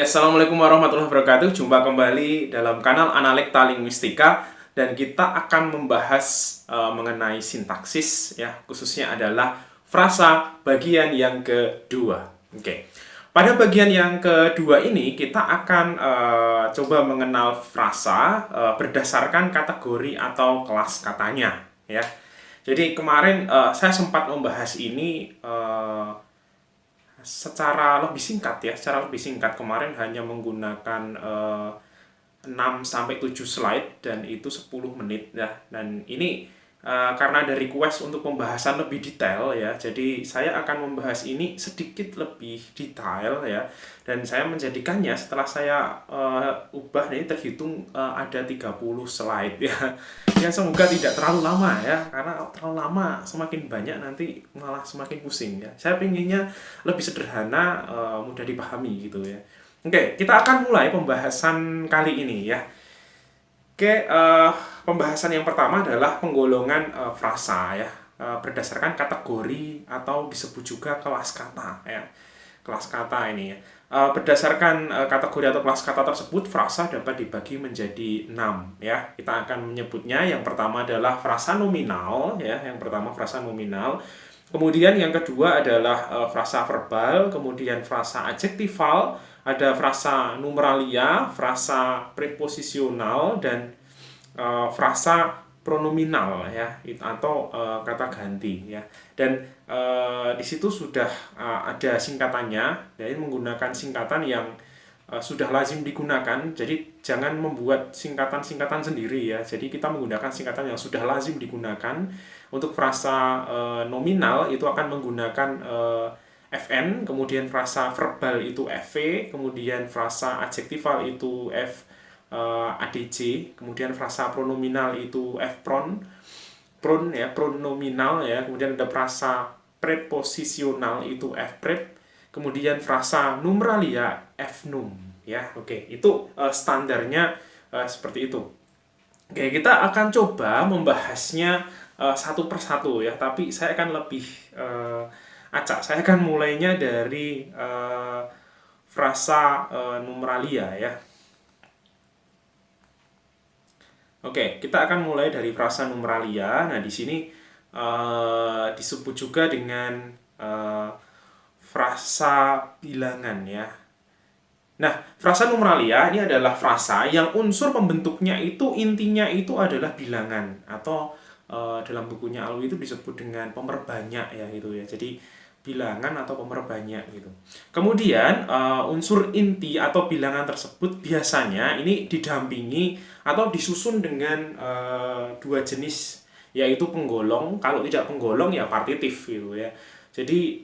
Assalamualaikum warahmatullahi wabarakatuh. Jumpa kembali dalam kanal Analekta Linguistika dan kita akan membahas mengenai sintaksis ya, khususnya adalah frasa bagian yang kedua. Oke. Pada bagian yang kedua ini kita akan coba mengenal frasa berdasarkan kategori atau kelas katanya ya. Jadi kemarin saya sempat membahas ini secara lebih singkat ya, secara lebih singkat. Kemarin hanya menggunakan 6 sampai 7 slide dan itu 10 menit ya. Dan ini karena ada request untuk pembahasan lebih detail ya. Jadi saya akan membahas ini sedikit lebih detail ya. Dan saya menjadikannya setelah saya ubah ini terhitung ada 30 slide ya. Ya semoga tidak terlalu lama ya, karena terlalu lama semakin banyak nanti malah semakin pusing ya. Saya pinginnya lebih sederhana, mudah dipahami gitu ya. Oke, kita akan mulai pembahasan kali ini ya. Oke, pembahasan yang pertama adalah penggolongan frasa ya, berdasarkan kategori atau disebut juga kelas kata ya. Kelas kata ini ya. Berdasarkan kategori atau kelas kata tersebut, frasa dapat dibagi menjadi 6 ya. Kita akan menyebutnya, yang pertama adalah frasa nominal ya, yang pertama frasa nominal. Kemudian yang kedua adalah frasa verbal, kemudian frasa adjektival, ada frasa numeralia, frasa preposisional, dan frasa pronominal ya, atau kata ganti ya. Dan di situ sudah ada singkatannya, jadi menggunakan singkatan yang sudah lazim digunakan. Jadi jangan membuat singkatan-singkatan sendiri ya. Jadi kita menggunakan singkatan yang sudah lazim digunakan. Untuk frasa nominal itu akan menggunakan FN, kemudian frasa verbal itu FV, kemudian frasa adjektival itu ADJ, kemudian frasa pronominal itu Fpron, ya, pronominal ya, kemudian ada frasa preposisional itu Fprep, kemudian frasa numeralia Fnum ya. Oke, itu standarnya seperti itu. Oke, kita akan coba membahasnya satu persatu ya, tapi saya akan lebih acak. Saya akan mulainya dari frasa numeralia ya. Oke, kita akan mulai dari frasa numeralia. Nah, di sini disebut juga dengan frasa bilangan ya. Nah, frasa numeralia ini adalah frasa yang unsur pembentuknya itu intinya itu adalah bilangan, atau dalam bukunya Alwi itu disebut dengan pemerbanyak ya gitu ya. Jadi bilangan atau pemerbanyak gitu. Kemudian unsur inti atau bilangan tersebut biasanya ini didampingi atau disusun dengan dua jenis, yaitu penggolong. Kalau tidak penggolong ya partitif gitu ya. Jadi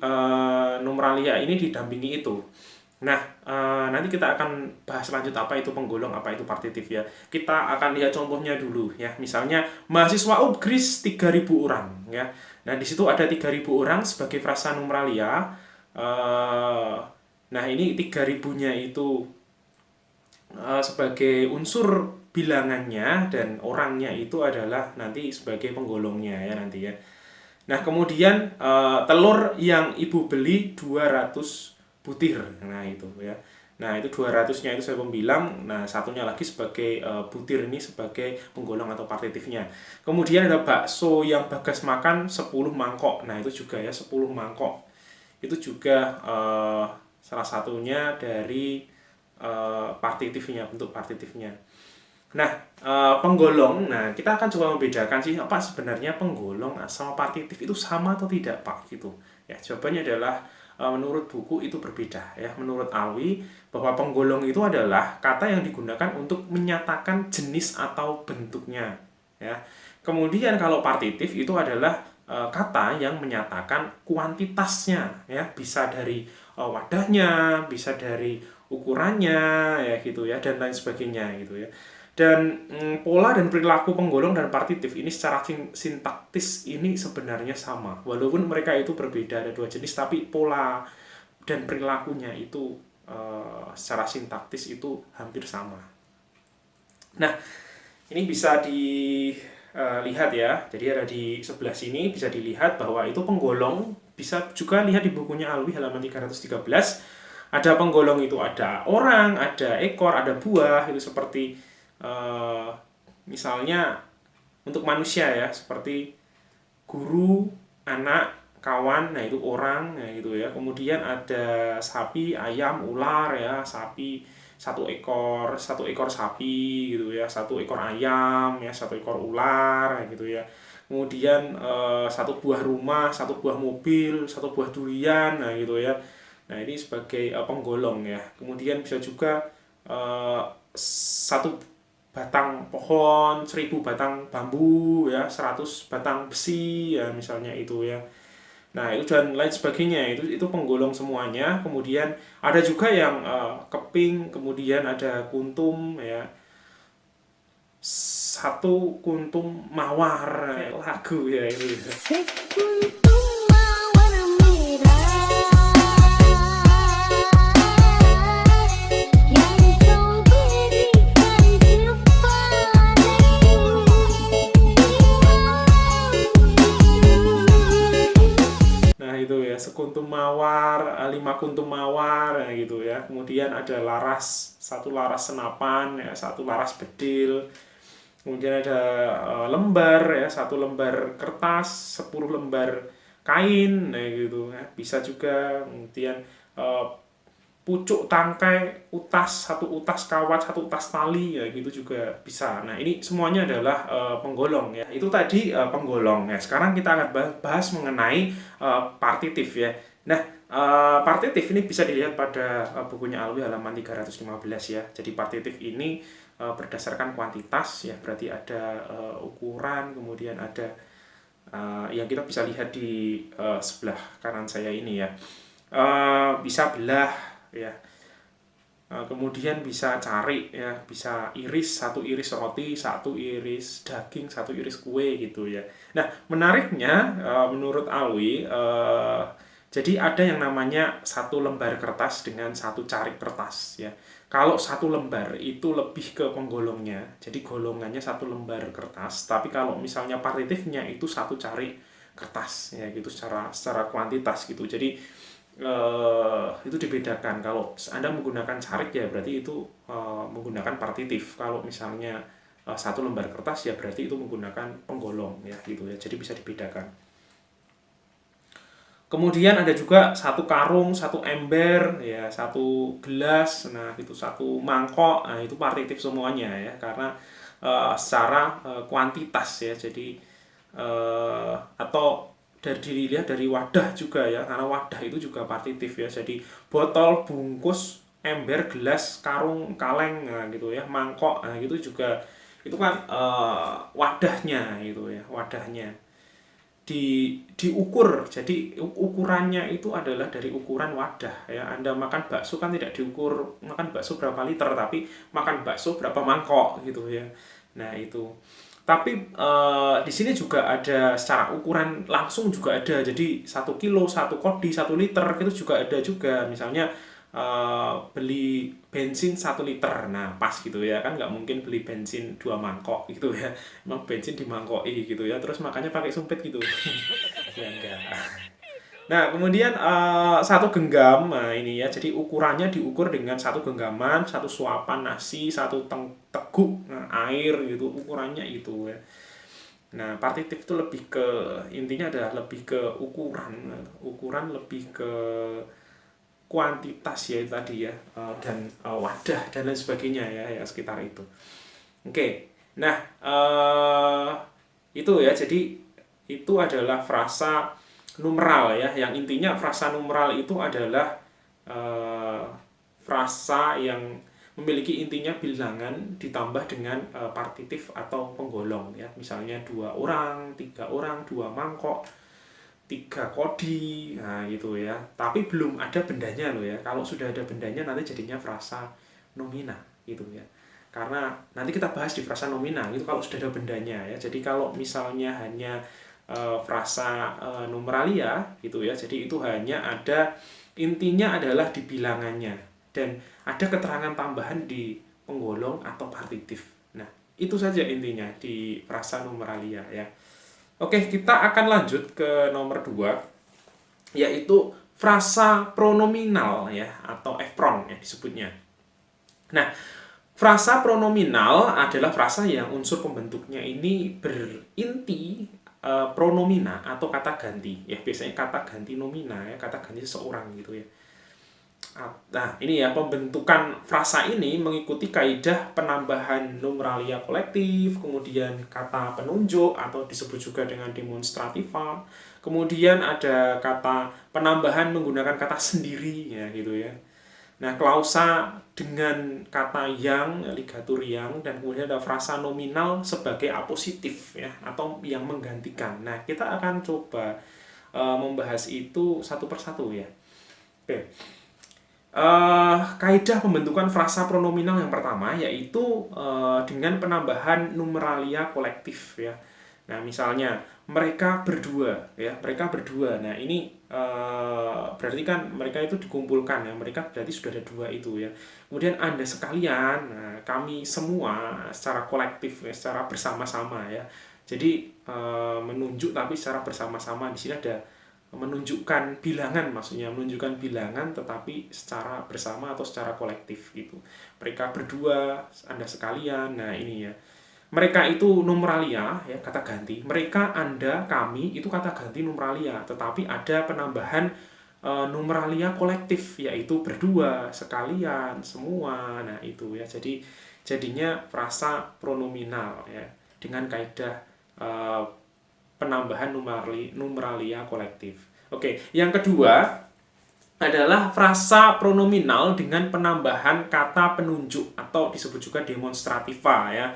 numeralia ini didampingi itu. Nah, nanti kita akan bahas lanjut apa itu penggolong, apa itu partitif ya. Kita akan lihat contohnya dulu ya. Misalnya mahasiswa UGRIS 3.000 orang ya. Nah, di situ ada 3.000 orang sebagai frasa numeralia. Nah, ini 3.000-nya itu sebagai unsur bilangannya, dan orangnya itu adalah nanti sebagai penggolongnya ya nanti ya. Nah, kemudian telur yang ibu beli 200 butir. Nah, itu ya. Nah, itu 200-nya itu saya pembilang. Nah, satunya lagi sebagai butir, ini sebagai penggolong atau partitifnya. Kemudian ada bakso yang Bagas makan 10 mangkok. Nah, itu juga ya 10 mangkok. Itu juga salah satunya dari partitifnya, bentuk partitifnya. Nah, penggolong. Nah, kita akan coba membedakan sih apa sebenarnya penggolong sama partitif itu sama atau tidak, Pak, gitu. Ya, jawabannya adalah menurut buku itu berbeda ya. Menurut Alwi, bahwa penggolong itu adalah kata yang digunakan untuk menyatakan jenis atau bentuknya ya. Kemudian kalau partitif itu adalah kata yang menyatakan kuantitasnya ya, bisa dari wadahnya, bisa dari ukurannya ya gitu ya, dan lain sebagainya gitu ya. Dan pola dan perilaku penggolong dan partitif ini secara sintaktis ini sebenarnya sama. Walaupun mereka itu berbeda, ada dua jenis, tapi pola dan perilakunya itu secara sintaktis itu hampir sama. Nah, ini bisa dilihat ya. Jadi ada di sebelah sini bisa dilihat bahwa itu penggolong. Bisa juga lihat di bukunya Alwi halaman 313. Ada penggolong itu ada orang, ada ekor, ada buah, itu seperti eh, misalnya untuk manusia ya, seperti guru, anak, kawan, nah itu orang, nah gitu ya. Kemudian ada sapi, ayam, ular ya, sapi satu ekor sapi gitu ya, satu ekor ayam ya, satu ekor ular gitu ya. Kemudian satu buah rumah, satu buah mobil, satu buah durian, nah gitu ya. Nah ini sebagai penggolong ya. Kemudian bisa juga satu batang pohon, 1.000 batang bambu ya, 100 batang besi ya misalnya itu ya. Nah, itu dan lain sebagainya itu penggolong semuanya. Kemudian ada juga yang keping, kemudian ada kuntum ya. Satu kuntum mawar lagu ya itu. Nah itu ya, sekuntum mawar, 5 kuntum mawar ya gitu ya. Kemudian ada laras, satu laras senapan ya, satu laras bedil. Kemudian ada lembar ya, satu lembar kertas, 10 lembar kain, nah gitu ya. Bisa juga kemudian eh, pucuk tangkai, utas, satu utas kawat, satu utas tali ya gitu juga bisa. Nah, ini semuanya adalah penggolong ya. Itu tadi penggolong ya. Sekarang kita akan bahas mengenai partitif ya. Nah, partitif ini bisa dilihat pada bukunya Alwi halaman 315 ya. Jadi partitif ini berdasarkan kuantitas ya, berarti ada ukuran, kemudian ada yang kita bisa lihat di sebelah kanan saya ini ya. Bisa belah ya. Kemudian bisa cari ya, bisa iris, satu iris roti, satu iris daging, satu iris kue gitu ya. Nah, menariknya menurut Alwi jadi ada yang namanya satu lembar kertas dengan satu carik kertas ya. Kalau satu lembar itu lebih ke penggolongnya, jadi golongannya satu lembar kertas. Tapi kalau misalnya partitifnya itu satu carik kertas ya gitu secara kuantitas gitu. Jadi itu dibedakan. Kalau Anda menggunakan carik ya berarti itu menggunakan partitif. Kalau misalnya satu lembar kertas ya berarti itu menggunakan penggolong ya gitu ya. Jadi bisa dibedakan. Kemudian ada juga satu karung, satu ember, ya satu gelas, nah itu satu mangkok, nah itu partitif semuanya ya karena secara kuantitas ya. Jadi atau dari dilihat dari wadah juga ya, karena wadah itu juga partitif ya. Jadi botol, bungkus, ember, gelas, karung, kaleng, nah gitu ya, mangkok, nah gitu juga itu kan wadahnya gitu ya, wadahnya diukur. Jadi ukurannya itu adalah dari ukuran wadah ya. Anda makan bakso kan tidak diukur makan bakso berapa liter, tapi makan bakso berapa mangkok gitu ya. Nah itu. Tapi di sini juga ada secara ukuran langsung juga ada. Jadi 1 kilo, 1 kodi, 1 liter itu juga ada juga. Misalnya beli bensin 1 liter, nah pas gitu ya kan, nggak mungkin beli bensin 2 mangkok gitu ya, emang bensin dimangkoi gitu ya, terus makanya pakai sumpit gitu. Ya enggak. Nah, kemudian satu genggam, nah ini ya, jadi ukurannya diukur dengan satu genggaman, satu suapan nasi, satu teguk air gitu, ukurannya itu ya. Nah, partitif itu lebih ke, intinya adalah lebih ke ukuran, ukuran lebih ke kuantitas ya tadi ya, dan wadah dan lain sebagainya ya, ya sekitar itu. Oke, nah itu ya, jadi itu adalah frasa numeral ya, yang intinya frasa numeral itu adalah frasa yang memiliki intinya bilangan ditambah dengan partitif atau penggolong ya, misalnya 2 orang, 3 orang, 2 mangkok, 3 kodi, nah gitu ya. Tapi belum ada bendanya loh ya. Kalau sudah ada bendanya nanti jadinya frasa nomina gitu ya. Karena nanti kita bahas di frasa nomina itu kalau sudah ada bendanya ya. Jadi kalau misalnya hanya frasa numeralia gitu ya. Jadi itu hanya ada intinya adalah di bilangannya dan ada keterangan tambahan di penggolong atau partitif. Nah, itu saja intinya di frasa numeralia ya. Oke, kita akan lanjut ke nomor 2, yaitu frasa pronominal ya, atau F-pron ya disebutnya. Nah, frasa pronominal adalah frasa yang unsur pembentuknya ini berinti pronomina atau kata ganti ya, biasanya kata ganti nomina ya, kata ganti seseorang gitu ya. Nah, ini ya, pembentukan frasa ini mengikuti kaidah penambahan numeralia kolektif, kemudian kata penunjuk atau disebut juga dengan demonstrativa, kemudian ada kata penambahan menggunakan kata sendiri ya gitu ya. Nah, klausa dengan kata yang, ligatur yang, dan kemudian ada frasa nominal sebagai apositif ya, atau yang menggantikan. Nah, kita akan coba membahas itu satu persatu ya. Oke. Kaidah pembentukan frasa pronominal yang pertama yaitu dengan penambahan numeralia kolektif ya. Nah, misalnya mereka berdua ya, mereka berdua. Nah, ini berarti kan mereka itu dikumpulkan ya, mereka berarti sudah ada dua itu ya. Kemudian Anda sekalian, nah, kami semua secara kolektif ya, secara bersama-sama ya. Jadi menunjuk tapi secara bersama-sama. Di sini ada menunjukkan bilangan, maksudnya menunjukkan bilangan tetapi secara bersama atau secara kolektif gitu. Mereka berdua, Anda sekalian. Nah, ini ya. Mereka itu numeralia ya, kata ganti. Mereka, Anda, kami itu kata ganti numeralia, tetapi ada penambahan numeralia kolektif yaitu berdua, sekalian, semua. Nah, itu ya. Jadi jadinya frasa pronominal ya dengan kaidah penambahan numeralia kolektif. Oke, yang kedua adalah frasa pronominal dengan penambahan kata penunjuk atau disebut juga demonstrativa ya.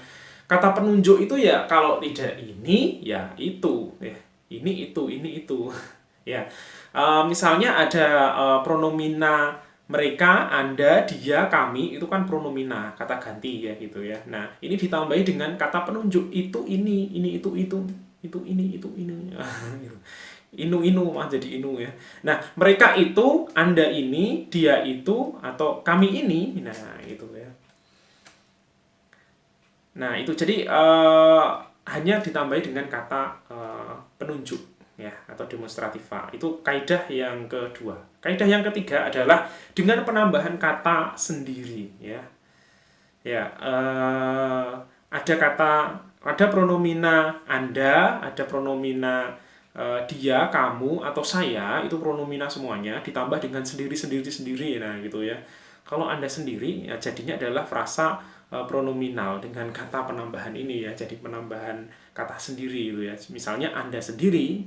Kata penunjuk itu ya kalau tidak ini ya itu ya. Ini itu ya. Misalnya ada pronomina mereka, Anda, dia, kami, itu kan pronomina, kata ganti ya gitu ya. Nah, ini ditambahi dengan kata penunjuk itu ini itu ini gitu. Inu mah jadi inu ya. Nah, mereka itu, Anda ini, dia itu, atau kami ini, nah itu ya. Nah, itu jadi hanya ditambahi dengan kata penunjuk ya, atau demonstrativa. Itu kaidah yang kedua. Kaidah yang ketiga adalah dengan penambahan kata sendiri ya. Ya, ada pronomina Anda, ada pronomina dia, kamu, atau saya, itu pronomina semuanya ditambah dengan sendiri. Nah, gitu ya. Kalau Anda sendiri, ya jadinya adalah frasa pronominal dengan kata penambahan ini ya. Jadi penambahan kata sendiri gitu ya. Misalnya Anda sendiri,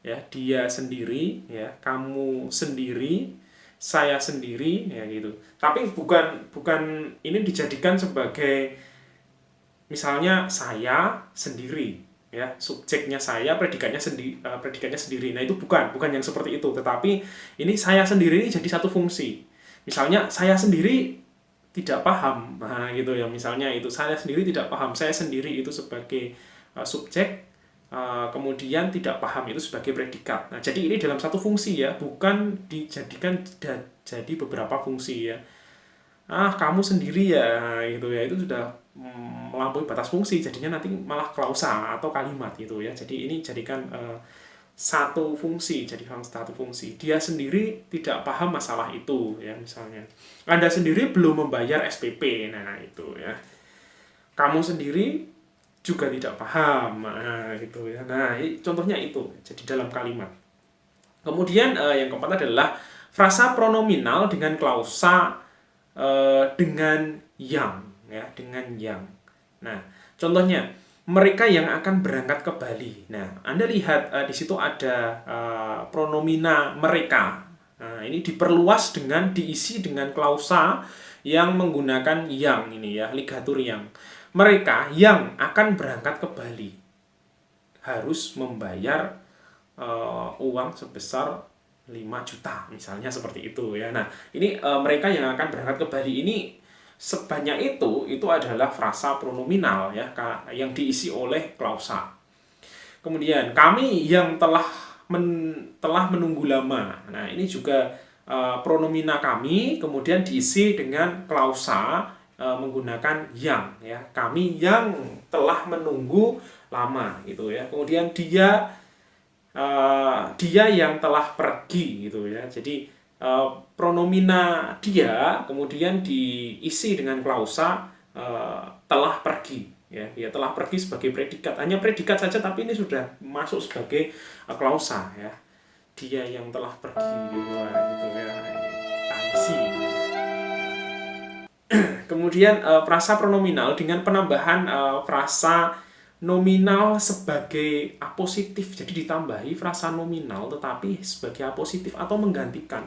ya, dia sendiri, ya, kamu sendiri, saya sendiri, ya gitu. Tapi bukan ini dijadikan sebagai misalnya saya sendiri, ya, subjeknya saya, predikatnya sendiri. Nah, itu bukan yang seperti itu, tetapi ini saya sendiri ini jadi satu fungsi. Misalnya saya sendiri tidak paham, nah gitu ya, misalnya itu saya sendiri tidak paham, saya sendiri itu sebagai subjek, kemudian tidak paham itu sebagai predikat. Nah, jadi ini dalam satu fungsi ya, bukan dijadikan jadi beberapa fungsi ya. Kamu sendiri ya, gitu ya, itu sudah melampaui batas fungsi, jadinya nanti malah klausa atau kalimat gitu ya. Jadi ini jadikan satu fungsi, dia sendiri tidak paham masalah itu ya, misalnya Anda sendiri belum membayar SPP, nah itu ya, kamu sendiri juga tidak paham, nah gitu ya. Nah, contohnya itu jadi dalam kalimat. Kemudian yang keempat adalah frasa pronominal dengan klausa dengan yang ya, dengan yang. Nah, contohnya mereka yang akan berangkat ke Bali. Nah, Anda lihat di situ ada pronomina mereka. Nah, ini diperluas dengan diisi dengan klausa yang menggunakan yang ini ya, ligatur yang. Mereka yang akan berangkat ke Bali harus membayar uang sebesar 5 juta, misalnya seperti itu ya. Nah, ini mereka yang akan berangkat ke Bali ini sebanyak itu adalah frasa pronominal ya, yang diisi oleh klausa. Kemudian kami yang telah menunggu lama. Nah, ini juga pronomina kami kemudian diisi dengan klausa menggunakan yang ya. Kami yang telah menunggu lama gitu ya. Kemudian dia dia yang telah pergi gitu ya. Jadi pronomina dia kemudian diisi dengan klausa telah pergi ya. Dia telah pergi sebagai predikat, hanya predikat saja tapi ini sudah masuk sebagai klausa ya. Dia yang telah pergi gitu, gitu ya. Kita isi. Kemudian frasa pronominal dengan penambahan frasa nominal sebagai apositif. Jadi ditambahi frasa nominal tetapi sebagai apositif atau menggantikan.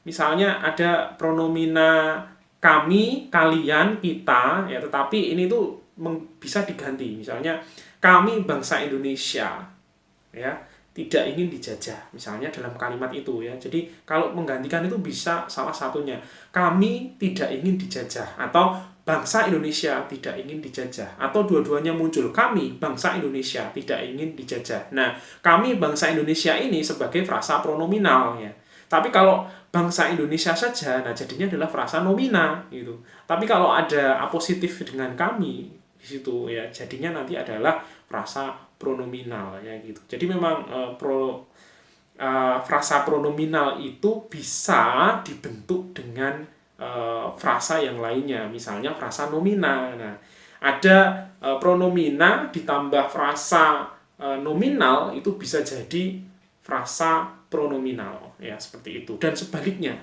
Misalnya ada pronomina kami, kalian, kita, ya, tetapi ini tuh bisa diganti. Misalnya kami bangsa Indonesia, ya, tidak ingin dijajah, misalnya dalam kalimat itu ya. Jadi kalau menggantikan itu bisa salah satunya kami tidak ingin dijajah atau bangsa Indonesia tidak ingin dijajah, atau dua-duanya muncul kami bangsa Indonesia tidak ingin dijajah. Nah, kami bangsa Indonesia ini sebagai frasa pronominal ya. Tapi kalau bangsa Indonesia saja, nah jadinya adalah frasa nomina gitu. Tapi kalau ada apositif dengan kami di situ ya, jadinya nanti adalah frasa pronominal ya gitu. Jadi memang frasa pronominal itu bisa dibentuk dengan frasa yang lainnya, misalnya frasa nomina. Nah, ada pronomina ditambah frasa nominal itu bisa jadi frasa pronominal ya, seperti itu. Dan sebaliknya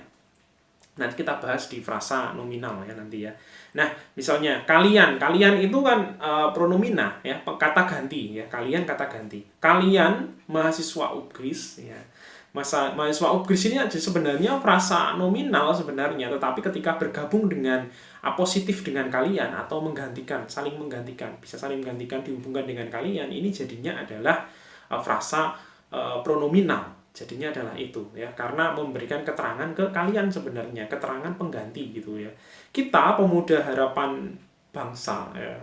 nanti kita bahas di frasa nominal ya nanti ya. Nah, misalnya kalian itu kan pronomina ya, kata ganti ya, kalian kata ganti. Kalian mahasiswa UGRIS ya. Mahasiswa UGRIS ini sebenarnya frasa nominal sebenarnya, tetapi ketika bergabung dengan apositif dengan kalian atau menggantikan, saling menggantikan, bisa saling menggantikan dihubungkan dengan kalian, ini jadinya adalah frasa pronominal. Jadinya adalah itu ya, karena memberikan keterangan ke kalian sebenarnya, keterangan pengganti gitu ya. Kita pemuda harapan bangsa ya,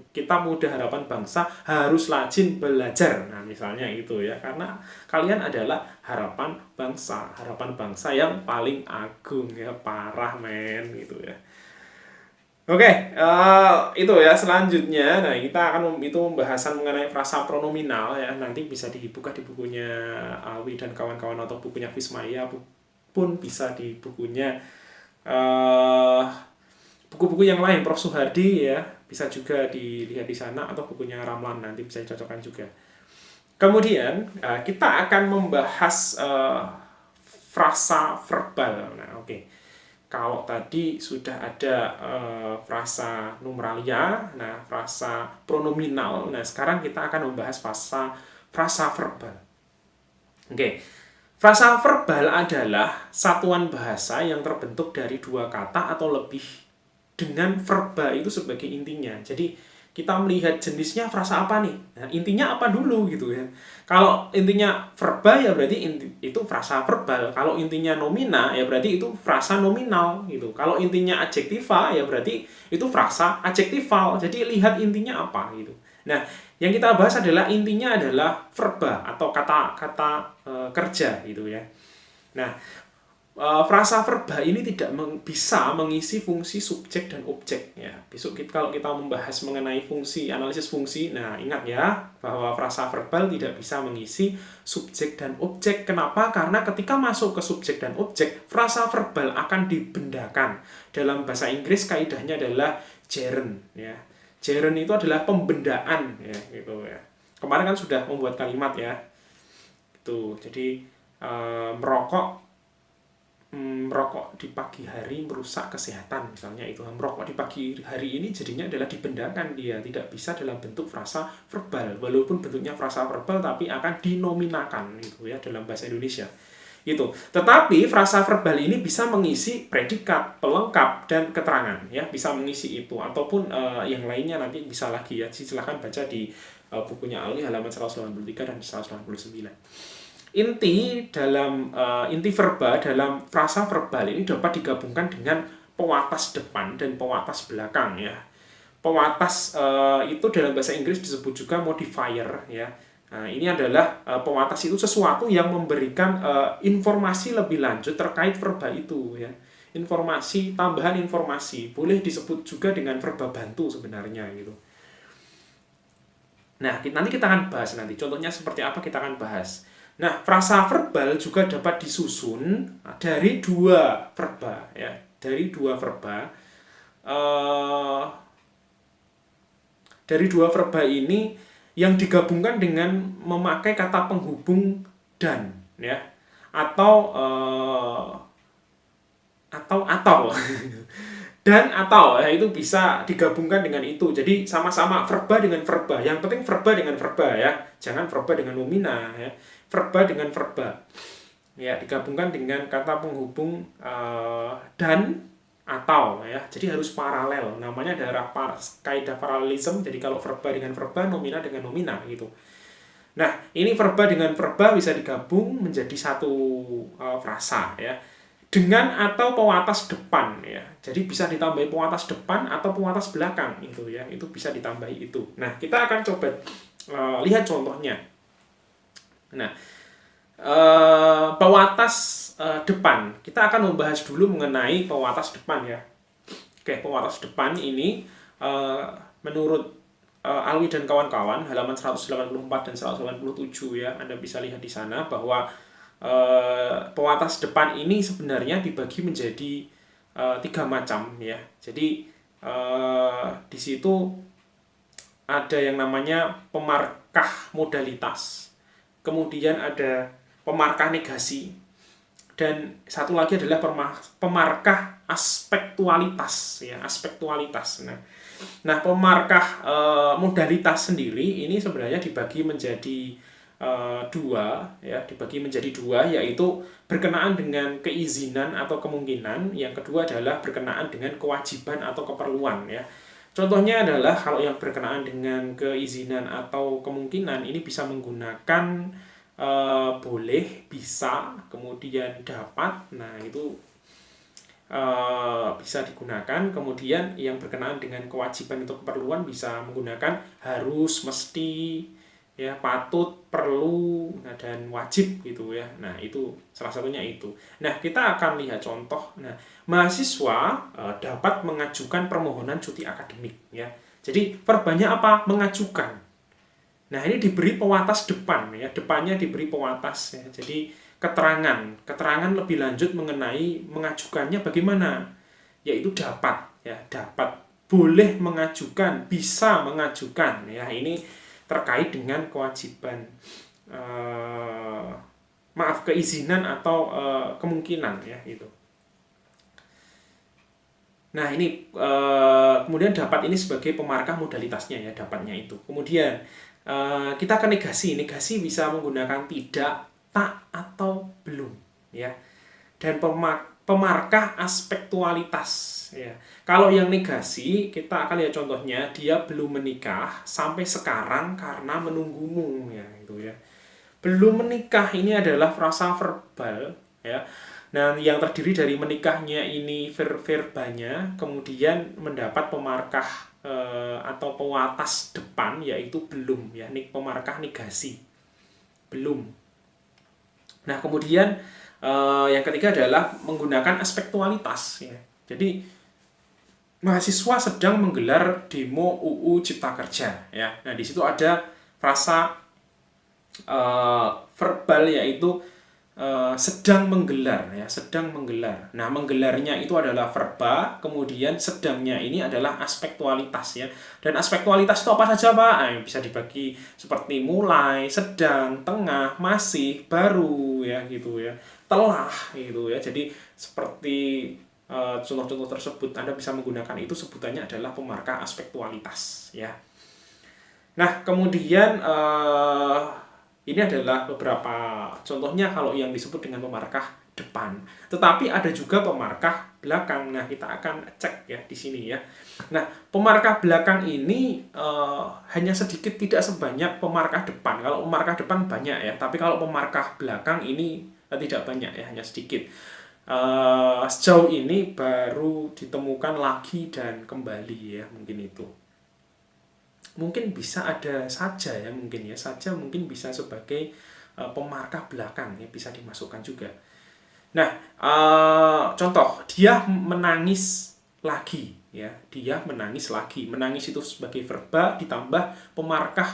kita pemuda harapan bangsa harus rajin belajar. Nah, misalnya itu ya, karena kalian adalah harapan bangsa yang paling agung ya, parah men gitu ya. Oke, itu ya selanjutnya. Nah, kita akan itu pembahasan mengenai frasa pronominal ya. Nanti bisa dibuka di bukunya Alwi dan kawan-kawan atau bukunya Vismaya, pun bisa di bukunya buku-buku yang lain, Prof. Suhardi ya, bisa juga dilihat di sana, atau bukunya Ramlan nanti bisa dicocokkan juga. Kemudian kita akan membahas frasa verbal. Nah, oke. Kalau tadi sudah ada frasa numeralia, nah frasa pronominal, nah sekarang kita akan membahas frasa verbal. Oke. Frasa verbal adalah satuan bahasa yang terbentuk dari dua kata atau lebih dengan verba itu sebagai intinya. Jadi kita melihat jenisnya frasa apa nih? Nah, intinya apa dulu gitu ya. Kalau intinya verba ya berarti itu frasa verbal. Kalau intinya nomina ya berarti itu frasa nominal gitu. Kalau intinya adjektiva ya berarti itu frasa adjektival. Jadi lihat intinya apa gitu. Nah, yang kita bahas adalah intinya adalah verba atau kata-kata kerja gitu ya. Nah, frasa verba ini tidak bisa mengisi fungsi subjek dan objek ya. Besok kalau kita membahas mengenai fungsi, analisis fungsi, nah ingat ya bahwa frasa verbal tidak bisa mengisi subjek dan objek. Kenapa? Karena ketika masuk ke subjek dan objek, frasa verbal akan dibendakan. Dalam bahasa Inggris kaidahnya adalah gerund ya. Gerund itu adalah pembendaan ya gitu ya. Kemarin kan sudah membuat kalimat ya. Itu. Jadi merokok di pagi hari merusak kesehatan, misalnya itu. Merokok di pagi hari ini jadinya adalah dibendakan, dia tidak bisa dalam bentuk frasa verbal, walaupun bentuknya frasa verbal tapi akan dinominakan gitu ya dalam bahasa Indonesia itu. Tetapi frasa verbal ini bisa mengisi predikat, pelengkap, dan keterangan ya, bisa mengisi itu ataupun yang lainnya nanti bisa lagi ya. Silahkan baca di bukunya Alwi halaman 193 dan 199. Inti verba dalam frasa verbal ini dapat digabungkan dengan pewatas depan dan pewatas belakang ya. Pewatas itu dalam bahasa Inggris disebut juga modifier ya. Nah, ini adalah pewatas itu sesuatu yang memberikan informasi lebih lanjut terkait verba itu ya. Informasi, tambahan informasi, boleh disebut juga dengan verba bantu sebenarnya gitu. Nah, nanti kita akan bahas nanti. Contohnya seperti apa kita akan bahas. Nah, frasa verbal juga dapat disusun dari dua verba, ya, dari dua verba. Eh, dari dua verba ini yang digabungkan dengan memakai kata penghubung dan, ya, atau atau dan atau ya, itu bisa digabungkan dengan itu. Jadi sama-sama verba dengan verba. Yang penting verba dengan verba, ya, jangan verba dengan nomina, ya. Verba dengan verba, ya, digabungkan dengan kata penghubung dan atau, ya. Jadi harus paralel. Namanya adalah kaidah paralelisme. Jadi kalau verba dengan verba, nomina dengan nomina gitu. Nah, ini verba dengan verba bisa digabung menjadi satu frasa, ya, dengan atau pewatas depan, ya. Jadi bisa ditambahi pewatas depan atau pewatas belakang itu, ya. Itu bisa ditambahi itu. Nah, kita akan coba lihat contohnya. Nah, pewatas depan. Kita akan membahas dulu mengenai pewatas depan, ya. Oke, pewatas depan ini menurut Alwi dan kawan-kawan halaman 184 dan 187, ya. Anda bisa lihat di sana bahwa pewatas depan ini sebenarnya dibagi menjadi 3 macam, ya. Jadi di situ ada yang namanya pemarkah modalitas, kemudian ada pemarkah negasi, dan satu lagi adalah pemarkah aspektualitas, ya, aspektualitas. Nah, pemarkah modalitas sendiri ini sebenarnya dibagi menjadi dua, ya, dibagi menjadi dua, yaitu berkenaan dengan keizinan atau kemungkinan. Yang kedua adalah berkenaan dengan kewajiban atau keperluan, ya. Contohnya adalah kalau yang berkenaan dengan keizinan atau kemungkinan ini bisa menggunakan boleh, bisa, kemudian dapat. Nah, itu bisa digunakan. Kemudian yang berkenaan dengan kewajiban atau keperluan bisa menggunakan harus, mesti, ya, patut, perlu, nah, dan wajib gitu, ya. Nah, itu salah satunya itu. Nah, kita akan lihat contoh. Nah, mahasiswa dapat mengajukan permohonan cuti akademik, ya. Jadi verbanya apa? Mengajukan. Nah, ini diberi pewatas depan, ya. Depannya diberi pewatas, ya. Jadi keterangan lebih lanjut mengenai mengajukannya bagaimana, yaitu dapat, ya, dapat, boleh mengajukan, bisa mengajukan, ya. Ini terkait dengan kewajiban, keizinan atau kemungkinan, ya, itu. Nah, ini kemudian dapat ini sebagai pemarkah modalitasnya, ya, dapatnya itu. Kemudian kita ke negasi. Negasi bisa menggunakan tidak, tak, atau belum, ya. Dan pemarkah aspektualitas, ya. Kalau yang negasi, kita akan lihat contohnya, dia belum menikah sampai sekarang karena menunggumu, ya, gitu, ya. Belum menikah ini adalah frasa verbal, ya. Nah, yang terdiri dari menikahnya ini verbanya, kemudian mendapat pemarkah atau pewatas depan, yaitu belum, ya, pemarkah negasi, belum. Nah, kemudian yang ketiga adalah menggunakan aspektualitas, ya. Jadi mahasiswa sedang menggelar demo UU Cipta Kerja, ya. Nah, di situ ada frasa verbal, yaitu sedang menggelar, ya, sedang menggelar. Nah, menggelarnya itu adalah verba, kemudian sedangnya ini adalah aspektualitas, ya. Dan aspektualitas itu apa saja, Pak? Nah, bisa dibagi seperti mulai, sedang, tengah, masih, baru, ya, gitu, ya. Telah, gitu, ya. Jadi seperti contoh-contoh tersebut Anda bisa menggunakan itu, sebutannya adalah pemarkah aspektualitas, ya. Nah, kemudian ini adalah beberapa contohnya kalau yang disebut dengan pemarkah depan. Tetapi ada juga pemarkah belakang. Nah, kita akan cek, ya, di sini, ya. Nah, pemarkah belakang ini hanya sedikit, tidak sebanyak pemarkah depan. Kalau pemarkah depan banyak, ya, tapi kalau pemarkah belakang ini tidak banyak, ya, hanya sedikit. Sejauh ini baru ditemukan lagi dan kembali, ya, mungkin itu. Mungkin bisa ada saja, ya, mungkin, ya, saja mungkin bisa sebagai pemarkah belakang, ya, bisa dimasukkan juga. Nah, contoh, dia menangis lagi, ya, dia menangis lagi. Menangis itu sebagai verba ditambah pemarkah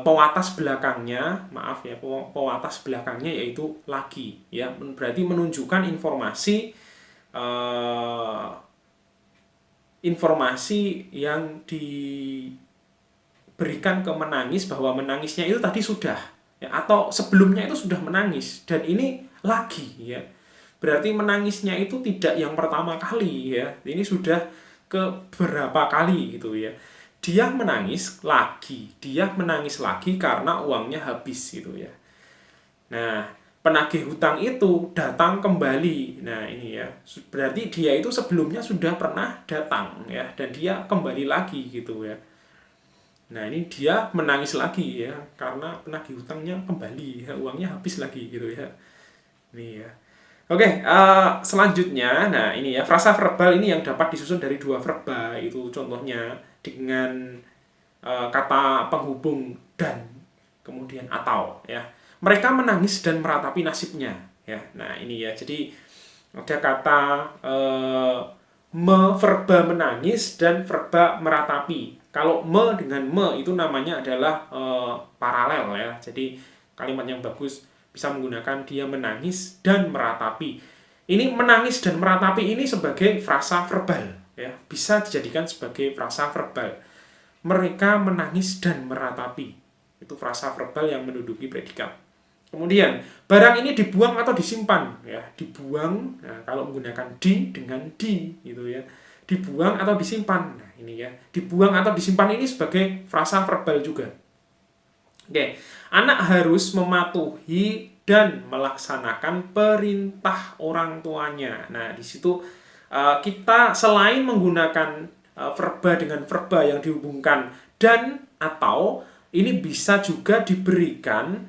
pewatas belakangnya, maaf ya, pewatas belakangnya yaitu lagi ya, berarti menunjukkan informasi informasi yang diberikan ke menangis bahwa menangisnya itu tadi sudah ya, atau sebelumnya itu sudah menangis dan ini lagi ya. Berarti menangisnya itu tidak yang pertama kali ya. Ini sudah ke berapa kali gitu ya. Dia menangis lagi karena uangnya habis gitu ya. Nah, penagih hutang itu datang kembali. Nah, ini ya. Berarti dia itu sebelumnya sudah pernah datang ya dan dia kembali lagi gitu ya. Nah, ini dia menangis lagi ya karena penagih hutangnya kembali, ya, uangnya habis lagi gitu ya. Ini ya. Oke, selanjutnya, nah ini ya, frasa verbal ini yang dapat disusun dari dua verba, itu contohnya dengan kata penghubung dan, kemudian atau, ya. Mereka menangis dan meratapi nasibnya, ya. Nah ini ya, jadi ada kata verba menangis dan verba meratapi. Kalau dengan itu namanya adalah paralel ya, jadi kalimat yang bagus bisa menggunakan dia menangis dan meratapi. Ini menangis dan meratapi ini sebagai frasa verbal ya, bisa dijadikan sebagai frasa verbal. Mereka menangis dan meratapi. Itu frasa verbal yang menduduki predikat. Kemudian barang ini dibuang atau disimpan ya, dibuang. Nah, kalau menggunakan dengan di gitu ya. Dibuang atau disimpan. Nah, ini ya. Dibuang atau disimpan ini sebagai frasa verbal juga. Oke, anak harus mematuhi dan melaksanakan perintah orang tuanya. Nah, di situ kita selain menggunakan verba dengan verba yang dihubungkan dan atau, ini bisa juga diberikan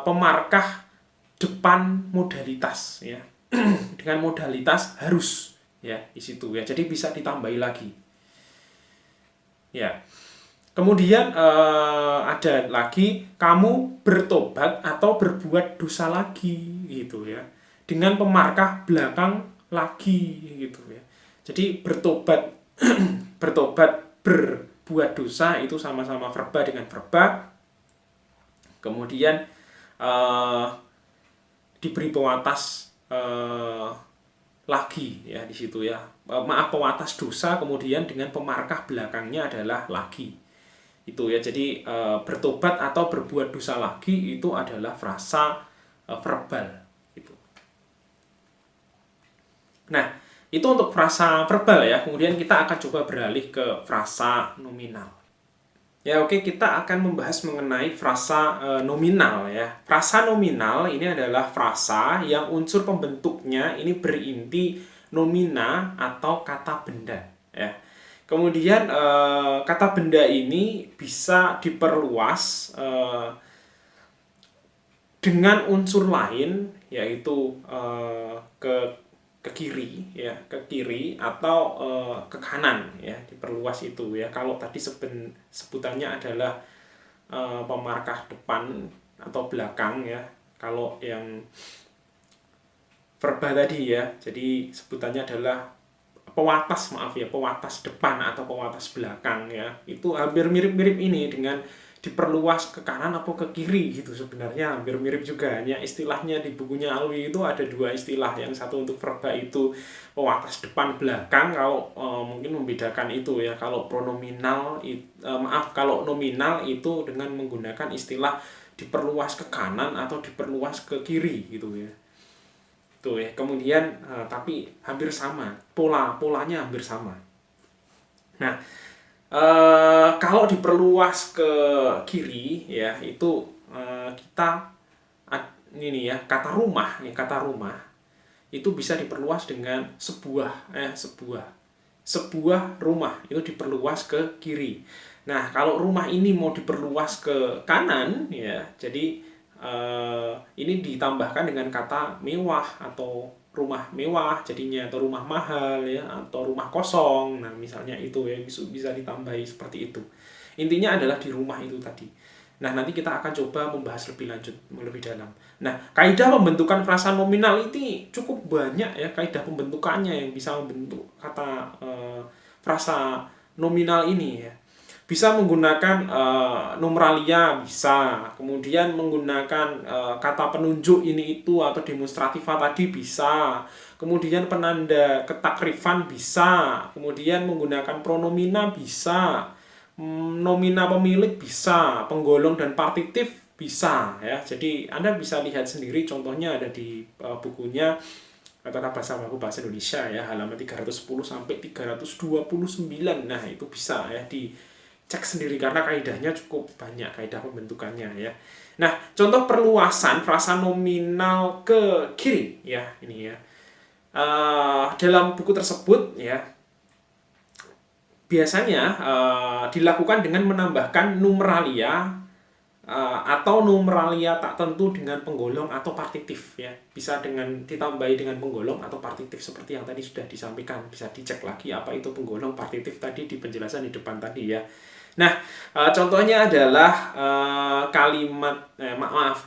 pemarkah depan modalitas ya. Dengan modalitas harus ya di situ ya. Jadi bisa ditambahi lagi. Ya. Kemudian ada lagi kamu bertobat atau berbuat dosa lagi gitu ya. Dengan pemarkah belakang lagi gitu ya. Jadi bertobat berbuat dosa itu sama-sama verba dengan verba. Kemudian diberi pewatas lagi ya di situ ya. Maaf, pewatas dosa kemudian dengan pemarkah belakangnya adalah lagi. Itu ya, jadi bertobat atau berbuat dosa lagi itu adalah frasa verbal gitu. Nah, itu untuk frasa verbal ya. Kemudian kita akan coba beralih ke frasa nominal. Ya oke, kita akan membahas mengenai frasa nominal ya. Frasa nominal ini adalah frasa yang unsur pembentuknya ini berinti nomina atau kata benda ya. Kemudian kata benda ini bisa diperluas dengan unsur lain, yaitu ke kiri ya, ke kiri atau ke kanan ya, diperluas itu ya. Kalau tadi sebutannya adalah pemarkah depan atau belakang ya. Kalau yang verba tadi ya, jadi sebutannya adalah pewatas depan atau pewatas belakang ya. Itu hampir mirip-mirip ini dengan diperluas ke kanan atau ke kiri gitu, sebenarnya hampir mirip juga. Hanya istilahnya di bukunya Alwi itu ada dua istilah, yang satu untuk verba itu pewatas depan belakang. Kalau mungkin membedakan itu ya, kalau pronominal kalau nominal itu dengan menggunakan istilah diperluas ke kanan atau diperluas ke kiri gitu ya. Tuh ya, kemudian tapi hampir sama, polanya hampir sama. Nah, kalau diperluas ke kiri ya, itu kita ini ya, kata rumah itu bisa diperluas dengan sebuah rumah itu diperluas ke kiri. Nah, kalau rumah ini mau diperluas ke kanan ya, jadi ini ditambahkan dengan kata mewah atau rumah mewah jadinya, atau rumah mahal ya, atau rumah kosong. Nah, misalnya itu ya, bisa ditambahi seperti itu. Intinya adalah di rumah itu tadi. Nah, nanti kita akan coba membahas lebih lanjut, lebih dalam. Nah, kaidah pembentukan frasa nominal ini cukup banyak ya, kaidah pembentukannya yang bisa membentuk kata frasa nominal ini ya. Bisa menggunakan numeralia, bisa. Kemudian menggunakan kata penunjuk ini itu atau demonstrativa tadi bisa. Kemudian penanda ketakrifan bisa. Kemudian menggunakan pronomina bisa. Nomina pemilik bisa. Penggolong dan partitif bisa ya. Jadi Anda bisa lihat sendiri, contohnya ada di bukunya Tata Bahasa Baku Bahasa Indonesia ya, halaman 310 sampai 329. Nah, itu bisa ya dicek sendiri karena kaidahnya cukup banyak, kaidah pembentukannya ya. Nah, contoh perluasan frasa nominal ke kiri ya, ini ya. Dalam buku tersebut ya, biasanya dilakukan dengan menambahkan numeralia atau numeralia tak tentu dengan penggolong atau partitif ya. Bisa dengan ditambahi dengan penggolong atau partitif seperti yang tadi sudah disampaikan. Bisa dicek lagi apa itu penggolong partitif tadi di penjelasan di depan tadi ya. Nah, contohnya adalah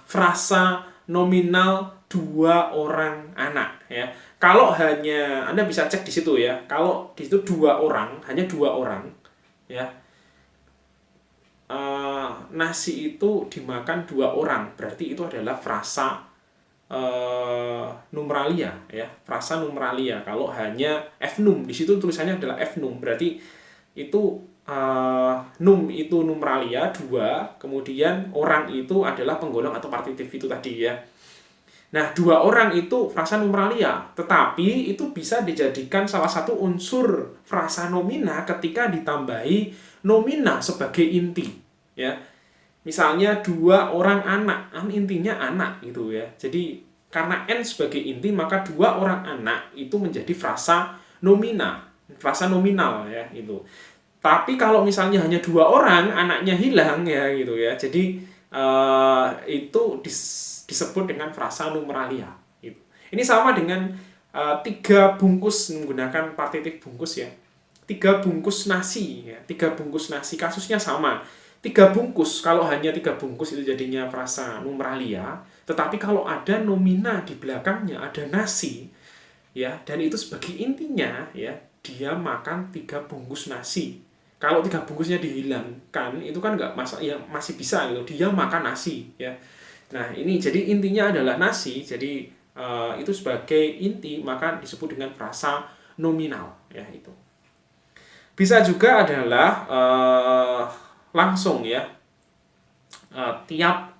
frasa nominal 2 orang anak ya. Kalau hanya Anda bisa cek di situ ya. Kalau di situ 2 orang, hanya 2 orang ya. Nasi itu dimakan 2 orang, berarti itu adalah frasa numeralia ya, frasa numeralia. Kalau hanya f-num, di situ tulisannya adalah f-num, berarti itu num itu numeralia 2, kemudian orang itu adalah penggolong atau partitif itu tadi ya. Nah, 2 orang itu frasa numeralia, tetapi itu bisa dijadikan salah satu unsur frasa nomina ketika ditambahi nomina sebagai inti ya. Misalnya 2 orang anak, intinya anak gitu ya. Jadi karena n sebagai inti maka 2 orang anak itu menjadi frasa nomina, frasa nominal ya itu. Tapi kalau misalnya hanya 2 orang anaknya hilang ya gitu ya. Jadi itu disebut dengan frasa numeralia gitu. Ini sama dengan 3 bungkus menggunakan partitif bungkus ya. 3 bungkus nasi ya, 3 bungkus nasi kasusnya sama. 3 bungkus, kalau hanya 3 bungkus itu jadinya frasa numeralia, tetapi kalau ada nomina di belakangnya, ada nasi, ya, dan itu sebagai intinya, ya, dia makan 3 bungkus nasi. Kalau 3 bungkusnya dihilangkan, itu kan nggak ya, masih bisa gitu, dia makan nasi, ya. Nah, ini jadi intinya adalah nasi, jadi itu sebagai inti, maka disebut dengan frasa nominal, ya, itu. Bisa juga adalah langsung ya, tiap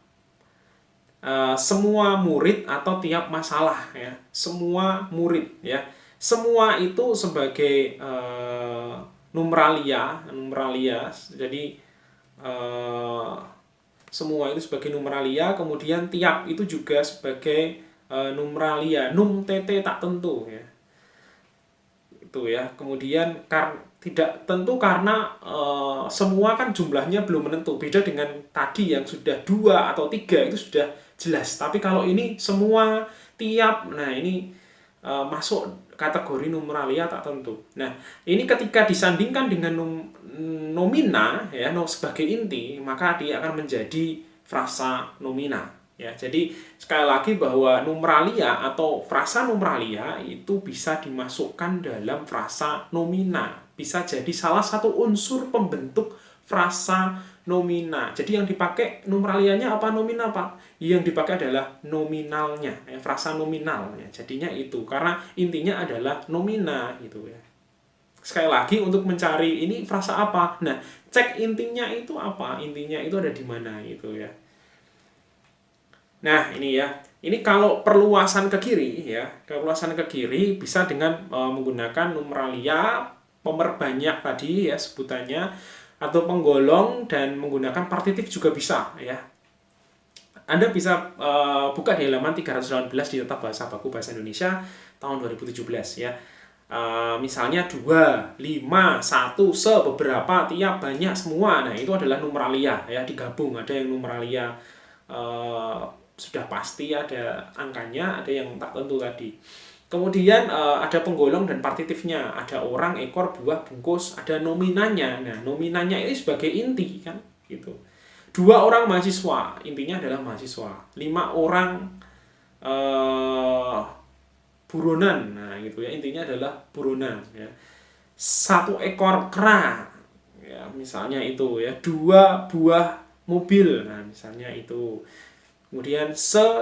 semua murid atau tiap masalah ya, semua murid ya, semua itu sebagai numeralia, jadi semua itu sebagai numeralia, kemudian tiap itu juga sebagai numeralia, num tt tak tentu ya, itu ya. Kemudian tidak tentu karena semua kan jumlahnya belum menentu. Beda dengan tadi yang sudah 2 atau 3 itu sudah jelas. Tapi kalau ini semua, tiap, nah ini masuk kategori numeralia tak tentu. Nah, ini ketika disandingkan dengan nomina ya, sebagai inti, maka dia akan menjadi frasa nomina. Ya, jadi sekali lagi bahwa numeralia atau frasa numeralia itu bisa dimasukkan dalam frasa nomina. Bisa jadi salah satu unsur pembentuk frasa nomina. Jadi yang dipakai numeralianya apa, nomina apa? Yang dipakai adalah nominalnya, ya, frasa nominal. Ya. Jadinya itu, karena intinya adalah nomina gitu ya. Sekali lagi untuk mencari ini frasa apa. Nah, cek intinya itu apa? Intinya itu ada di mana gitu ya. Nah, ini ya. Ini kalau perluasan ke kiri ya, perluasan ke kiri bisa dengan menggunakan numeralia, pemerbanyak tadi ya sebutannya, atau penggolong, dan menggunakan partitif juga bisa ya. Anda bisa buka di halaman 318 di Tata Bahasa Baku Bahasa Indonesia tahun 2017 ya. Misalnya 2, 5, 1, se, beberapa, tiap, banyak, semua. Nah, itu adalah numeralia ya, digabung. Ada yang numeralia sudah pasti, ada angkanya, ada yang tak tentu tadi. Kemudian ada penggolong dan partitifnya, ada orang, ekor, buah, bungkus, ada nominanya. Nah, nominanya ini sebagai inti kan, gitu. 2 orang mahasiswa, intinya adalah mahasiswa. 5 orang buronan, nah gitu ya, intinya adalah buronan. Ya. 1 ekor kera, Ya, misalnya itu ya, 2 buah mobil. Nah, misalnya itu. Kemudian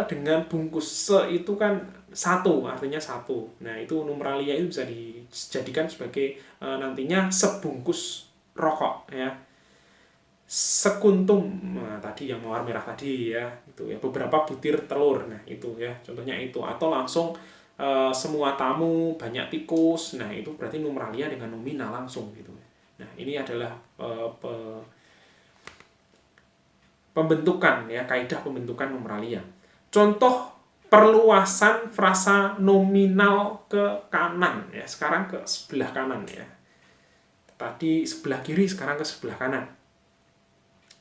dengan bungkus itu kan satu, artinya satu. Nah, itu numeralia itu bisa dijadikan sebagai nantinya sebungkus rokok ya. Sekuntum, nah, tadi yang mawar merah tadi ya, itu ya, beberapa butir telur. Nah, itu ya, contohnya itu. Atau langsung semua tamu, banyak tikus. Nah, itu berarti numeralia dengan nominal langsung gitu. Nah, ini adalah pembentukan ya, kaidah pembentukan numeralia. Contoh perluasan frasa nominal ke kanan ya, sekarang ke sebelah kanan ya. Tadi sebelah kiri, sekarang ke sebelah kanan.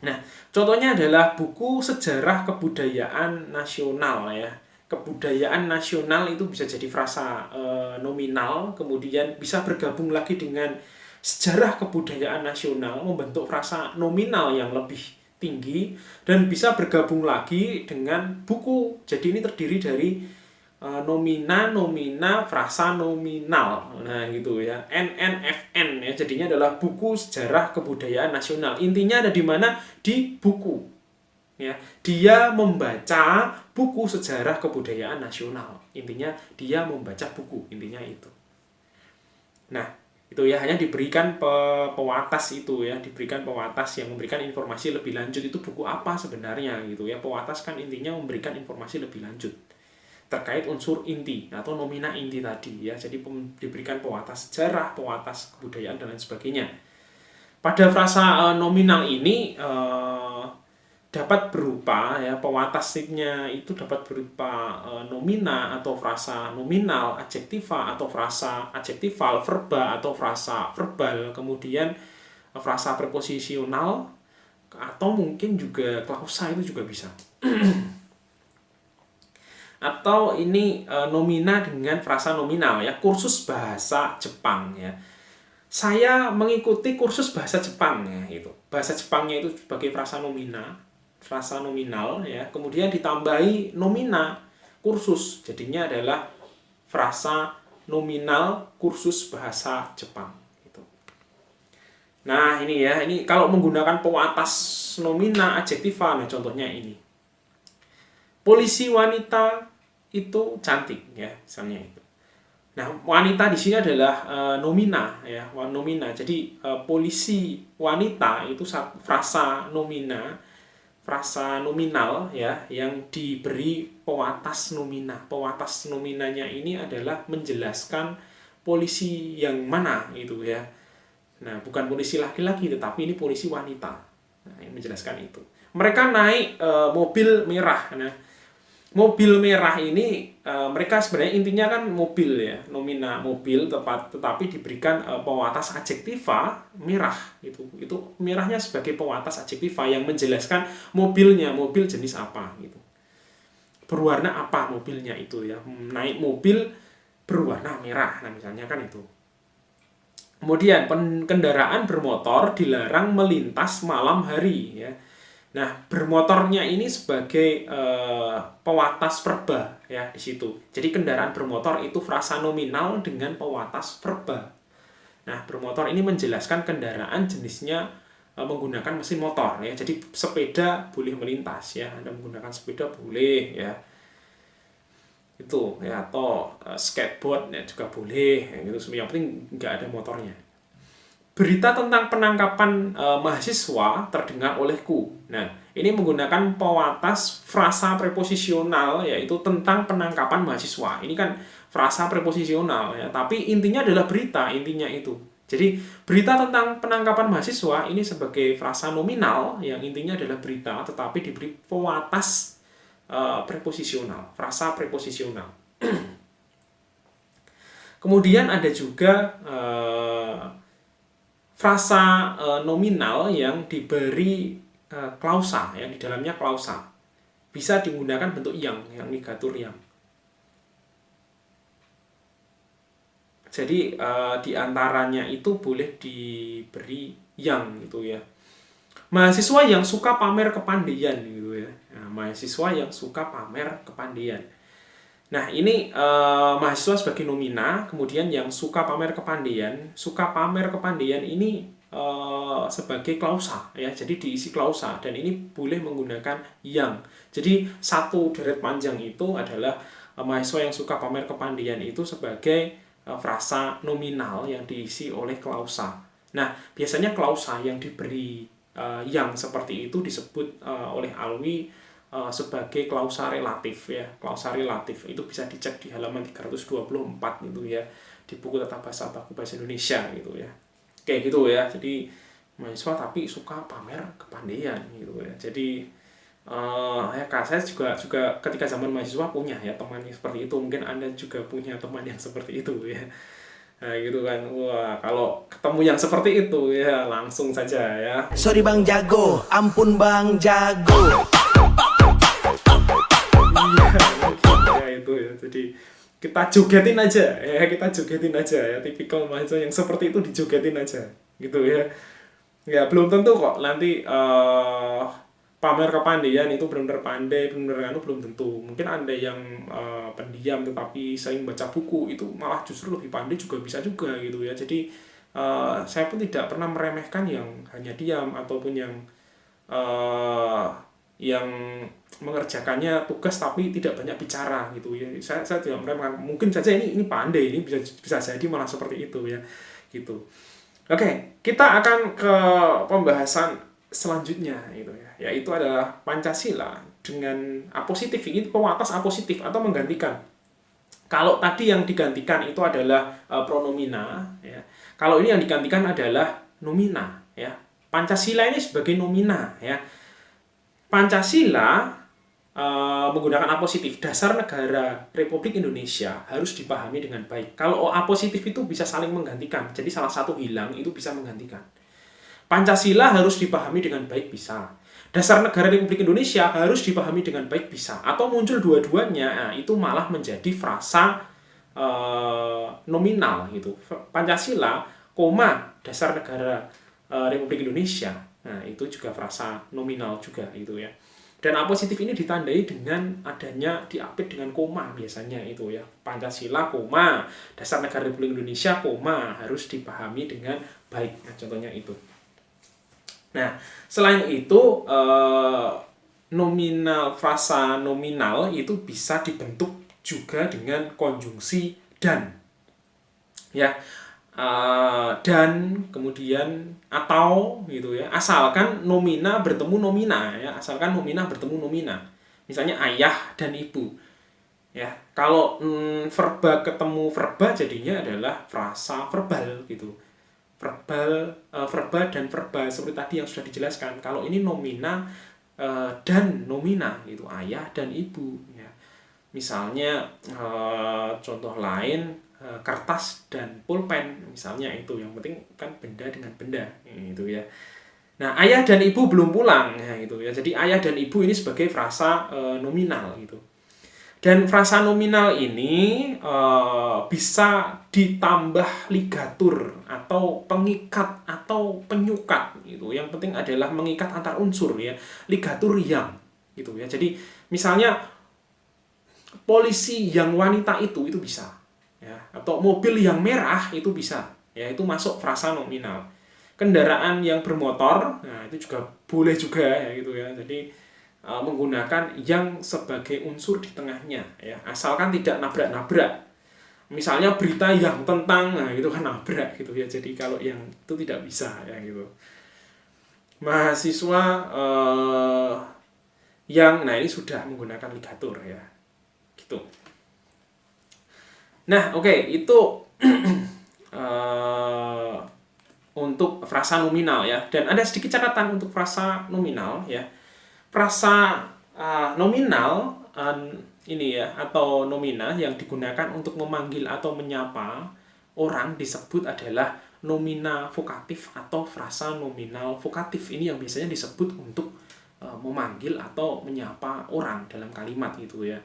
Nah, contohnya adalah buku sejarah kebudayaan nasional ya. Kebudayaan nasional itu bisa jadi frasa nominal, kemudian bisa bergabung lagi dengan sejarah kebudayaan nasional, membentuk frasa nominal yang lebih tinggi, dan bisa bergabung lagi dengan buku. Jadi ini terdiri dari nomina, frasa nominal. Nah, gitu ya. NNFN ya. Jadinya adalah buku sejarah kebudayaan nasional. Intinya ada di mana? Di buku. Ya. Dia membaca buku sejarah kebudayaan nasional. Intinya dia membaca buku. Intinya itu. Nah, itu ya, hanya diberikan pewatas itu ya, diberikan pewatas yang memberikan informasi lebih lanjut, itu buku apa sebenarnya gitu ya. Pewatas kan intinya memberikan informasi lebih lanjut terkait unsur inti atau nomina inti tadi ya. Jadi diberikan pewatas sejarah, pewatas kebudayaan dan lain sebagainya. Pada frasa nominal ini dapat berupa ya, pewatasnya itu dapat berupa nomina atau frasa nominal, adjektiva atau frasa adjektival, verba atau frasa verbal, kemudian frasa preposisional, atau mungkin juga klausa itu juga bisa. Atau ini nomina dengan frasa nominal ya, kursus bahasa Jepang ya. Saya mengikuti kursus bahasa Jepang ya, itu. Bahasa Jepangnya itu sebagai frasa nominal ya, kemudian ditambahi nomina kursus, jadinya adalah frasa nominal kursus bahasa Jepang gitu. Nah, ini ya, ini kalau menggunakan pewatas nomina adjektiva, nah contohnya ini. Polisi wanita itu cantik ya, misalnya itu. Nah, wanita di sini adalah nomina ya, nomina. Jadi polisi wanita itu frasa nominal ya, yang diberi pewatas nomina. Pewatas nominanya ini adalah menjelaskan polisi yang mana itu ya. Nah, bukan polisi laki-laki, tetapi ini polisi wanita. Nah, yang menjelaskan itu. Mereka naik mobil merah. Nah, mobil merah ini mereka sebenarnya intinya kan mobil ya, nomina mobil, tetapi diberikan pewatas adjektiva merah gitu. Itu merahnya sebagai pewatas adjektiva yang menjelaskan mobilnya, mobil jenis apa gitu. Berwarna apa mobilnya itu ya. Naik mobil berwarna merah. Nah, misalnya kan itu. Kemudian kendaraan bermotor dilarang melintas malam hari ya. Nah, bermotornya ini sebagai pewatas verba ya di situ. Jadi kendaraan bermotor itu frasa nominal dengan pewatas verba. Nah, bermotor ini menjelaskan kendaraan jenisnya menggunakan mesin motor ya. Jadi sepeda boleh melintas ya. Anda menggunakan sepeda boleh ya. Itu ya, atau skateboard ya juga boleh ya, gitu. Yang penting nggak ada motornya. Berita tentang penangkapan mahasiswa terdengar olehku. Nah, ini menggunakan pewatas frasa preposisional, yaitu tentang penangkapan mahasiswa. Ini kan frasa preposisional ya, tapi intinya adalah berita, intinya itu. Jadi, berita tentang penangkapan mahasiswa ini sebagai frasa nominal yang intinya adalah berita, tetapi diberi pewatas preposisional, frasa preposisional. Kemudian ada juga frasa nominal yang diberi klausa ya, di dalamnya klausa. Bisa digunakan bentuk yang ligatur yang. Jadi di antaranya itu boleh diberi yang gitu ya. Mahasiswa yang suka pamer kepandaian gitu ya. Nah, mahasiswa yang suka pamer kepandaian. Nah, ini mahasiswa sebagai nomina, kemudian yang suka pamer kepandaian ini sebagai klausa ya. Jadi diisi klausa dan ini boleh menggunakan yang. Jadi satu deret panjang itu adalah mahasiswa yang suka pamer kepandaian itu sebagai frasa nominal yang diisi oleh klausa. Nah, biasanya klausa yang diberi yang seperti itu disebut oleh Alwi sebagai klausa relatif ya. Klausa relatif itu bisa dicek di halaman 324 gitu ya, di buku Tata Bahasa Baku Bahasa Indonesia gitu ya. Kayak gitu ya. Jadi mahasiswa tapi suka pamer kepandaian gitu ya. Jadi ya saya juga ketika zaman mahasiswa punya ya teman yang seperti itu. Mungkin Anda juga punya teman yang seperti itu ya. Nah, gitu kan. Wah, kalau ketemu yang seperti itu ya langsung saja ya. Sorry Bang Jago, ampun Bang Jago. Ya itu ya. Jadi kita jogetin aja ya, tipikal mahasiswa yang seperti itu dijogetin aja gitu ya. Ya belum tentu kok nanti pamer kepandaian itu benar-benar pandai, benar-benar belum tentu. Mungkin Anda yang pendiam tetapi sering baca buku itu malah justru lebih pandai juga bisa juga gitu ya. Jadi saya pun tidak pernah meremehkan yang hanya diam ataupun yang mengerjakannya tugas tapi tidak banyak bicara gitu ya. Saya tidak meremehkan. Mungkin saja ini pandai, ini bisa jadi malah seperti itu ya. Gitu. Oke, kita akan ke pembahasan selanjutnya gitu ya. Yaitu adalah Pancasila dengan apositif. Ini pewatas apositif atau menggantikan. Kalau tadi yang digantikan itu adalah pronomina ya. Kalau ini yang digantikan adalah nomina ya. Pancasila ini sebagai nomina ya. Pancasila menggunakan apositif. Dasar negara Republik Indonesia harus dipahami dengan baik. Kalau apositif itu bisa saling menggantikan. Jadi salah satu hilang itu bisa menggantikan. Pancasila harus dipahami dengan baik bisa. Dasar negara Republik Indonesia harus dipahami dengan baik bisa. Atau muncul dua-duanya, itu malah menjadi frasa nominal gitu. Pancasila, koma dasar negara Republik Indonesia. Nah, itu juga frasa nominal juga itu ya. Dan apositif ini ditandai dengan adanya diapit dengan koma biasanya itu ya. Pancasila, koma, dasar negara Republik Indonesia, koma, harus dipahami dengan baik. Nah, contohnya itu. Nah, selain itu nominal, frasa nominal itu bisa dibentuk juga dengan konjungsi dan. Ya. Dan kemudian atau gitu ya, asalkan nomina bertemu nomina ya, asalkan nomina bertemu nomina, misalnya ayah dan ibu ya. Kalau verba ketemu verba jadinya adalah frasa verbal gitu, verba dan verba seperti tadi yang sudah dijelaskan. Kalau ini nomina dan nomina gitu, ayah dan ibu ya. Misalnya contoh lain, kertas dan pulpen misalnya, itu yang penting kan benda dengan benda gitu ya. Nah, ayah dan ibu belum pulang ya gitu ya. Jadi ayah dan ibu ini sebagai frasa nominal gitu. Dan frasa nominal ini bisa ditambah ligatur atau pengikat atau penyukat gitu. Yang penting adalah mengikat antar unsur ya. Ligatur yang gitu ya. Jadi misalnya polisi yang wanita itu bisa ya, atau mobil yang merah itu bisa ya, itu masuk frasa nominal. Kendaraan yang bermotor, nah itu juga boleh juga ya gitu ya. Jadi menggunakan yang sebagai unsur di tengahnya ya, asalkan tidak nabrak-nabrak. Misalnya berita yang tentang, nah itu kan nabrak gitu ya. Jadi kalau yang itu tidak bisa ya gitu. Mahasiswa yang, nah ini sudah menggunakan ligatur ya gitu. Nah, oke, itu untuk frasa nominal ya. Dan ada sedikit catatan untuk frasa nominal ya. Frasa nominal ini ya, atau nomina yang digunakan untuk memanggil atau menyapa orang disebut adalah nomina vokatif atau frasa nominal vokatif. Ini yang biasanya disebut untuk memanggil atau menyapa orang dalam kalimat gitu ya.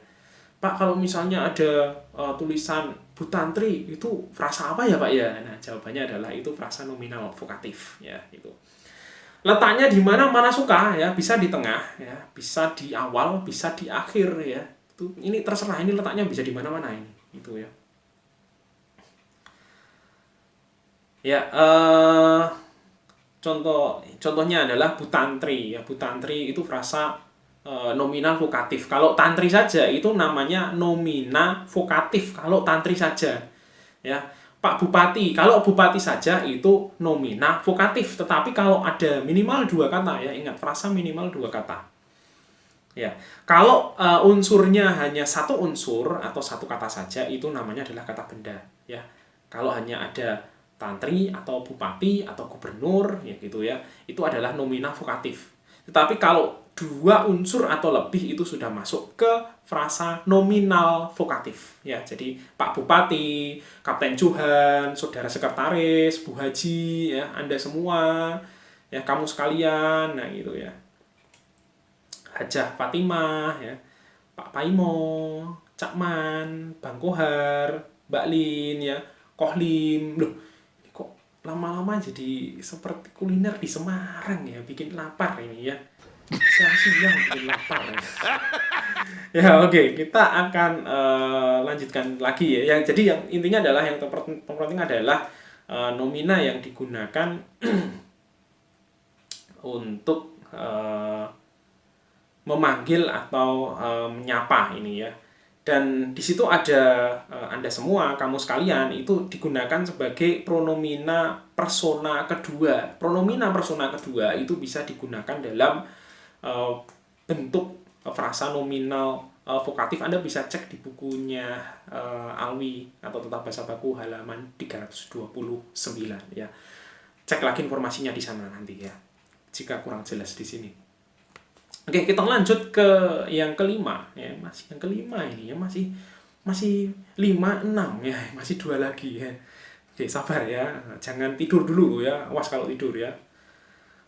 Pak, kalau misalnya ada tulisan Bu Tantri, itu frasa apa ya Pak ya? Nah, jawabannya adalah itu frasa nominal vokatif ya itu. Letaknya di mana suka ya, bisa di tengah ya, bisa di awal, bisa di akhir ya. Itu ini terserah, ini letaknya bisa di mana-mana ini gitu ya. Ya, Contohnya adalah butantri ya. Butantri itu frasa nominal vokatif. Kalau tantri saja itu namanya nomina vokatif kalau tantri saja. Ya. Pak Bupati, kalau Bupati saja itu nomina vokatif. Tetapi kalau ada minimal 2 kata ya, ingat frasa minimal 2 kata. Ya, kalau unsurnya hanya satu unsur atau satu kata saja itu namanya adalah kata benda. Ya, kalau hanya ada tantri atau bupati atau gubernur ya gitu ya, itu adalah nomina vokatif. Tetapi kalau 2 unsur atau lebih itu sudah masuk ke frasa nominal vokatif. Ya, jadi Pak Bupati, Kapten Johan, Saudara Sekretaris, Bu Haji, ya Anda semua, ya kamu sekalian, nah gitu ya. Hajah Fatimah, ya, Pak Paimo, Cakman, Bang Kohar, Mbak Lin, ya, Kohlim. Loh, ini kok lama-lama jadi seperti kuliner di Semarang ya, bikin lapar ini ya. Siang-siang bikin lapar ya. Ya oke, kita akan lanjutkan lagi ya. Jadi yang intinya adalah yang terpenting adalah nomina yang digunakan untuk memanggil atau menyapa ini ya. Dan di situ ada Anda semua, kamu sekalian itu digunakan sebagai pronomina persona kedua. Pronomina persona kedua itu bisa digunakan dalam bentuk frasa nominal vokatif. Anda bisa cek di bukunya Alwi atau Tata Bahasa Baku halaman 329 ya. Cek lagi informasinya di sana nanti ya. Jika kurang jelas di sini. Oke, kita lanjut ke yang kelima ya, masih yang kelima ini ya, masih 5 6 ya, masih 2 lagi ya. Oke, sabar ya. Jangan tidur dulu ya. Awas kalau tidur ya.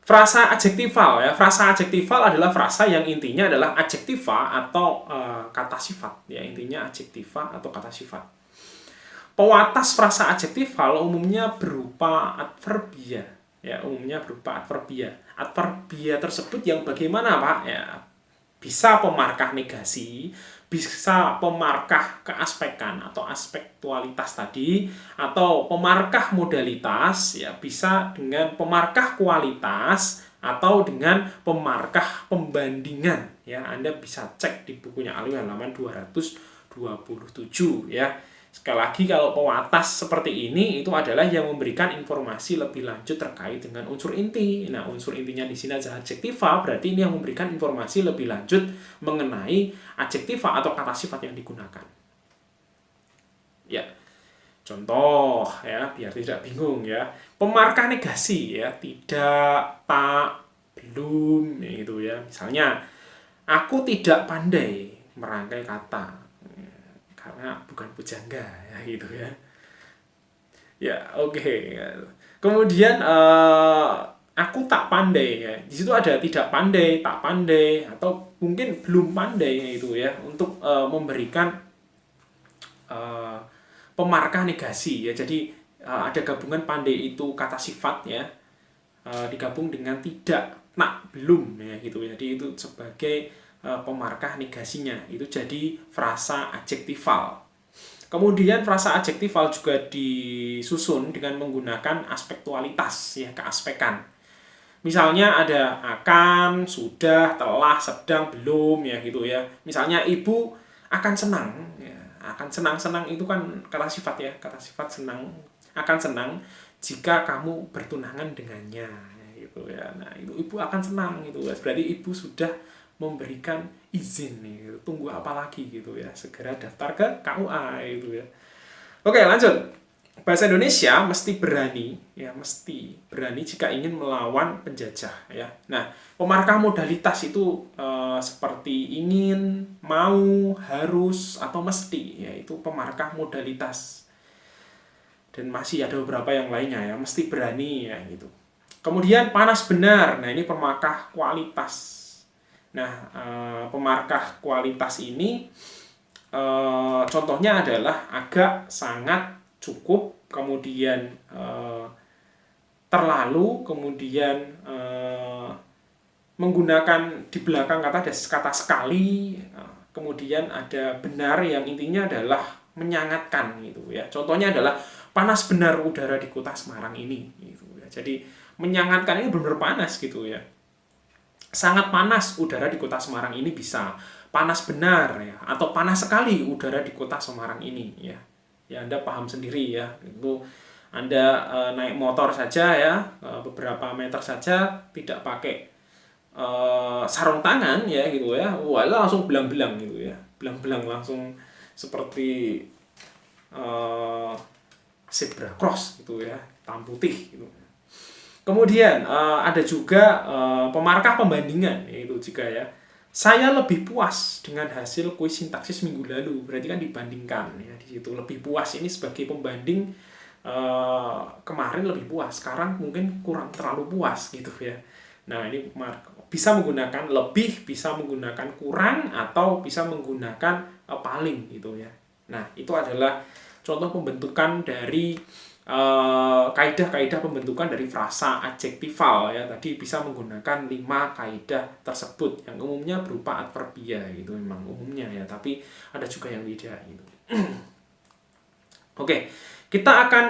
Frasa adjektifal ya. Frasa adjektifal adalah frasa yang intinya adalah adjektiva atau kata sifat ya, intinya adjektiva atau kata sifat. Pewatas frasa adjektifal umumnya berupa adverbia. Ya, umumnya berupa adverbia. Adverbia tersebut yang bagaimana, Pak? Ya, bisa pemarkah negasi, bisa pemarkah keaspekan atau aspektualitas tadi, atau pemarkah modalitas, ya bisa dengan pemarkah kualitas atau dengan pemarkah pembandingan. Ya, Anda bisa cek di bukunya Alwi halaman 227 ya. Sekali lagi, kalau pewatas seperti ini itu adalah yang memberikan informasi lebih lanjut terkait dengan unsur inti. Nah, unsur intinya di sini adalah adjektiva, berarti ini yang memberikan informasi lebih lanjut mengenai adjektiva atau kata sifat yang digunakan. Ya, contoh ya, biar tidak bingung ya. Pemarkah negasi ya, tidak, tak, belum, ya gitu ya. Misalnya, aku tidak pandai merangkai kata. Karena bukan pujangga ya gitu ya. Ya, oke. Kemudian aku tak pandai ya. Di situ ada tidak pandai, tak pandai atau mungkin belum pandai gitu ya, untuk memberikan pemarkah negasi ya. Jadi ada gabungan pandai itu kata sifat ya. Digabung dengan tidak, tak, belum ya gitu. Jadi itu sebagai pemarkah negasinya, itu jadi frasa adjektifal. Kemudian frasa adjektifal juga disusun dengan menggunakan aspektualitas ya, keaspekan. Misalnya ada akan, sudah, telah, sedang, belum ya gitu ya. Misalnya ibu akan senang ya. Akan senang itu kan kata sifat ya, kata sifat senang, akan senang jika kamu bertunangan dengannya ya, gitu ya. Nah, itu ibu akan senang gitu. Berarti ibu sudah memberikan izin nih, tunggu apa lagi gitu ya, segera daftar ke KUA gitu ya. Oke, lanjut. Bahasa Indonesia mesti berani ya, mesti berani jika ingin melawan penjajah ya. Nah, pemarkah modalitas itu seperti ingin, mau, harus atau mesti ya, itu pemarkah modalitas. Dan masih ada beberapa yang lainnya ya, mesti berani ya gitu. Kemudian panas benar. Nah, ini pemarkah kualitas. Nah, pemarkah kualitas ini contohnya adalah agak, sangat, cukup, kemudian terlalu, kemudian menggunakan di belakang kata ada kata sekali, kemudian ada benar yang intinya adalah menyangatkan gitu ya. Contohnya adalah panas benar udara di kota Semarang ini gitu ya. Jadi menyangatkan, ini benar-benar panas gitu ya. Sangat panas udara di kota Semarang ini bisa, panas benar ya, atau panas sekali udara di kota Semarang ini ya. Ya Anda paham sendiri ya, itu Anda naik motor saja ya, beberapa meter saja tidak pakai sarung tangan ya gitu ya, wah langsung belang-belang gitu ya, belang-belang langsung seperti zebra cross gitu ya, hitam putih gitu. Kemudian ada juga pemarkah pembandingan, yaitu jika ya saya lebih puas dengan hasil kuis sintaksis minggu lalu, berarti kan dibandingkan ya di situ, lebih puas ini sebagai pembanding kemarin lebih puas, sekarang mungkin kurang terlalu puas gitu ya. Nah ini bisa menggunakan lebih, bisa menggunakan kurang, atau bisa menggunakan paling gitu ya. Nah itu adalah contoh pembentukan dari kaidah-kaidah pembentukan dari frasa adjektifal ya. Tadi bisa menggunakan 5 kaidah tersebut yang umumnya berupa adverbia gitu, memang umumnya ya, tapi ada juga yang tidak gitu. Oke, kita akan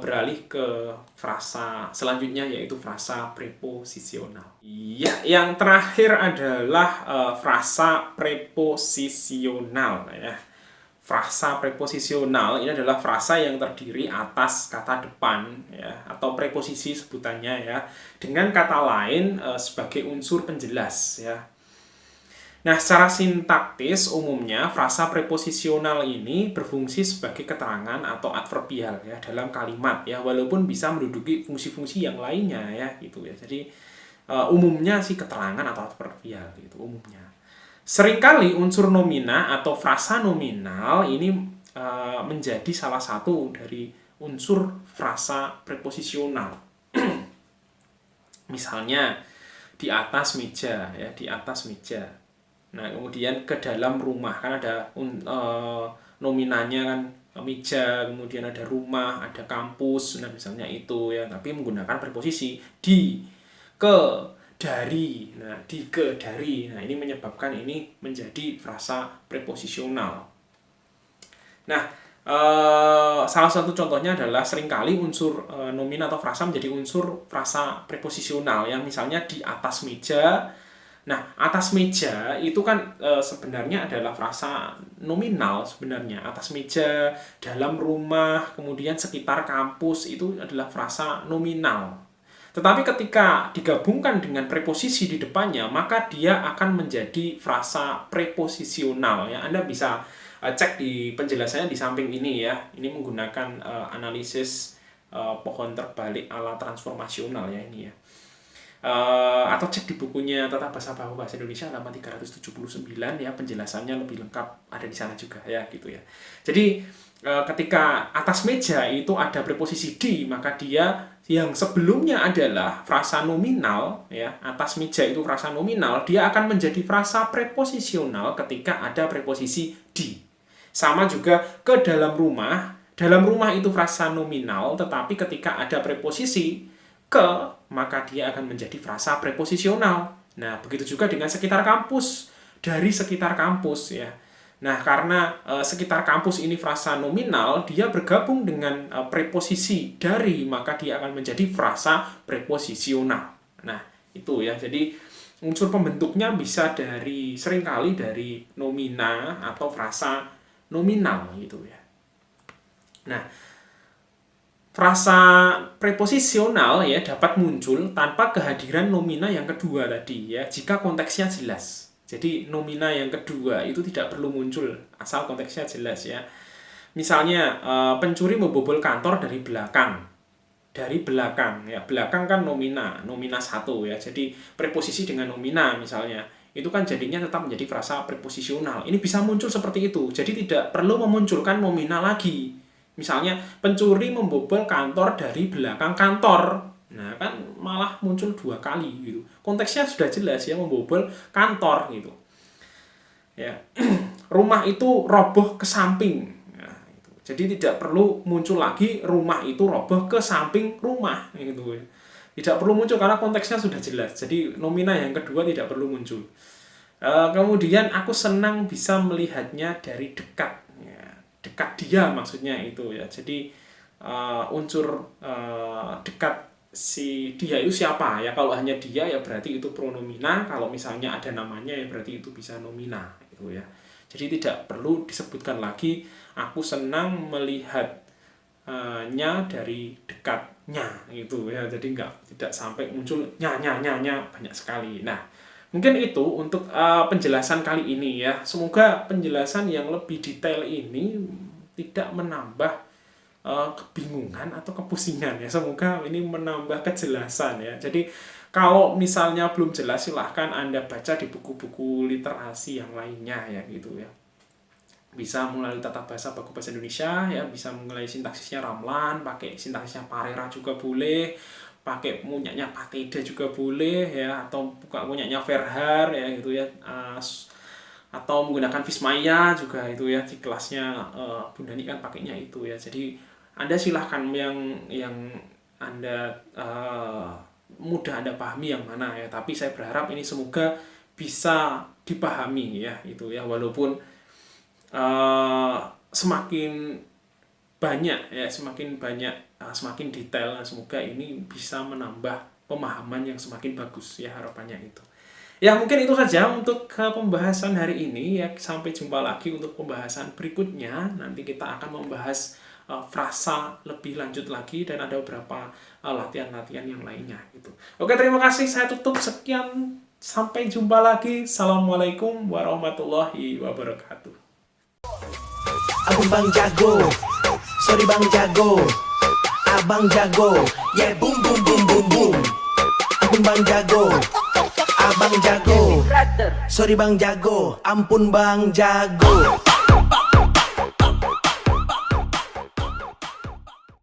beralih ke frasa selanjutnya, yaitu frasa preposisional. Ya, yang terakhir adalah frasa preposisional ya. Frasa preposisional ini adalah frasa yang terdiri atas kata depan ya, atau preposisi sebutannya ya, dengan kata lain sebagai unsur penjelas ya. Nah, secara sintaktis umumnya frasa preposisional ini berfungsi sebagai keterangan atau adverbial ya dalam kalimat ya, walaupun bisa menduduki fungsi-fungsi yang lainnya ya gitu ya. Jadi umumnya sih keterangan atau adverbial gitu umumnya. Seringkali unsur nomina atau frasa nominal ini menjadi salah satu dari unsur frasa preposisional. Misalnya di atas meja ya, di atas meja. Nah, kemudian ke dalam rumah, kan ada nominanya kan, meja, kemudian ada rumah, ada kampus, nah misalnya itu ya, tapi menggunakan preposisi di, ke, dari. Nah, di, ke, dari. Nah, ini menyebabkan ini menjadi frasa preposisional. Nah, salah satu contohnya adalah seringkali unsur nomina atau frasa menjadi unsur frasa preposisional yang misalnya di atas meja. Nah, atas meja itu kan sebenarnya adalah frasa nominal sebenarnya. Atas meja, dalam rumah, kemudian sekitar kampus itu adalah frasa nominal. Tetapi ketika digabungkan dengan preposisi di depannya, maka dia akan menjadi frasa preposisional ya. Anda bisa cek di penjelasannya di samping ini ya. Ini menggunakan analisis pohon terbalik ala transformasional ya ini ya. Atau cek di bukunya Tata Bahasa Baku Bahasa Indonesia halaman 379 ya, penjelasannya lebih lengkap ada di sana juga ya gitu ya. Jadi ketika atas meja itu ada preposisi di, maka dia yang sebelumnya adalah frasa nominal ya, atas meja itu frasa nominal, dia akan menjadi frasa preposisional ketika ada preposisi di. Sama juga ke dalam rumah itu frasa nominal, tetapi ketika ada preposisi ke, maka dia akan menjadi frasa preposisional. Nah, begitu juga dengan sekitar kampus, dari sekitar kampus ya. Nah, karena sekitar kampus ini frasa nominal, dia bergabung dengan preposisi dari, maka dia akan menjadi frasa preposisional. Nah, itu ya. Jadi unsur pembentuknya bisa seringkali dari nomina atau frasa nominal gitu ya. Nah, frasa preposisional ya dapat muncul tanpa kehadiran nomina yang kedua tadi ya, jika konteksnya jelas. Jadi nomina yang kedua itu tidak perlu muncul asal konteksnya jelas ya. Misalnya pencuri membobol kantor dari belakang. Dari belakang ya, belakang kan nomina 1 ya. Jadi preposisi dengan nomina misalnya, itu kan jadinya tetap menjadi frasa preposisional. Ini bisa muncul seperti itu. Jadi tidak perlu memunculkan nomina lagi. Misalnya pencuri membobol kantor dari belakang kantor. Nah, kan malah muncul 2 kali gitu. Konteksnya sudah jelas ya, membobol kantor gitu. Ya. Rumah itu roboh ke samping. Nah, gitu. Jadi tidak perlu muncul lagi rumah itu roboh ke samping rumah gitu. Tidak perlu muncul karena konteksnya sudah jelas. Jadi nomina yang kedua tidak perlu muncul. Kemudian aku senang bisa melihatnya dari dekat. Ya, dekat dia maksudnya itu ya. Jadi unsur dekat si dia itu siapa ya. Kalau hanya dia ya berarti itu pronomina, kalau misalnya ada namanya ya berarti itu bisa nomina gitu ya. Jadi tidak perlu disebutkan lagi aku senang melihat nya dari dekatnya gitu ya. Jadi tidak sampai muncul nya banyak sekali. Nah, mungkin itu untuk penjelasan kali ini ya. Semoga penjelasan yang lebih detail ini tidak menambah kebingungan atau kepusingan ya. Semoga ini menambah kejelasan ya. Jadi kalau misalnya belum jelas silahkan Anda baca di buku-buku literasi yang lainnya ya gitu ya. Bisa mulai tata bahasa Baku Bahasa Indonesia ya, bisa mulai sintaksisnya Ramlan, pakai sintaksisnya Parera juga boleh, pakai punyanya Pateda juga boleh ya, atau punyanya Verhaar ya gitu ya, atau menggunakan Vismaya juga itu ya, di kelasnya Bunda Ni kan pakainya itu ya. Jadi Anda silahkan yang Anda mudah Anda pahami yang mana ya, tapi saya berharap ini semoga bisa dipahami ya itu ya, walaupun semakin banyak ya, semakin detail, semoga ini bisa menambah pemahaman yang semakin bagus ya, harapannya itu. Ya mungkin itu saja untuk pembahasan hari ini ya, sampai jumpa lagi untuk pembahasan berikutnya. Nanti kita akan membahas frasa lebih lanjut lagi dan ada beberapa latihan-latihan yang lainnya gitu. Oke, terima kasih, saya tutup, sekian, sampai jumpa lagi. Assalamualaikum warahmatullahi wabarakatuh. Abang Bang jago, sorry Bang jago, Abang jago, yeah boom boom boom boom boom. Abang Bang jago, Abang jago, sorry Bang jago, ampun Bang jago.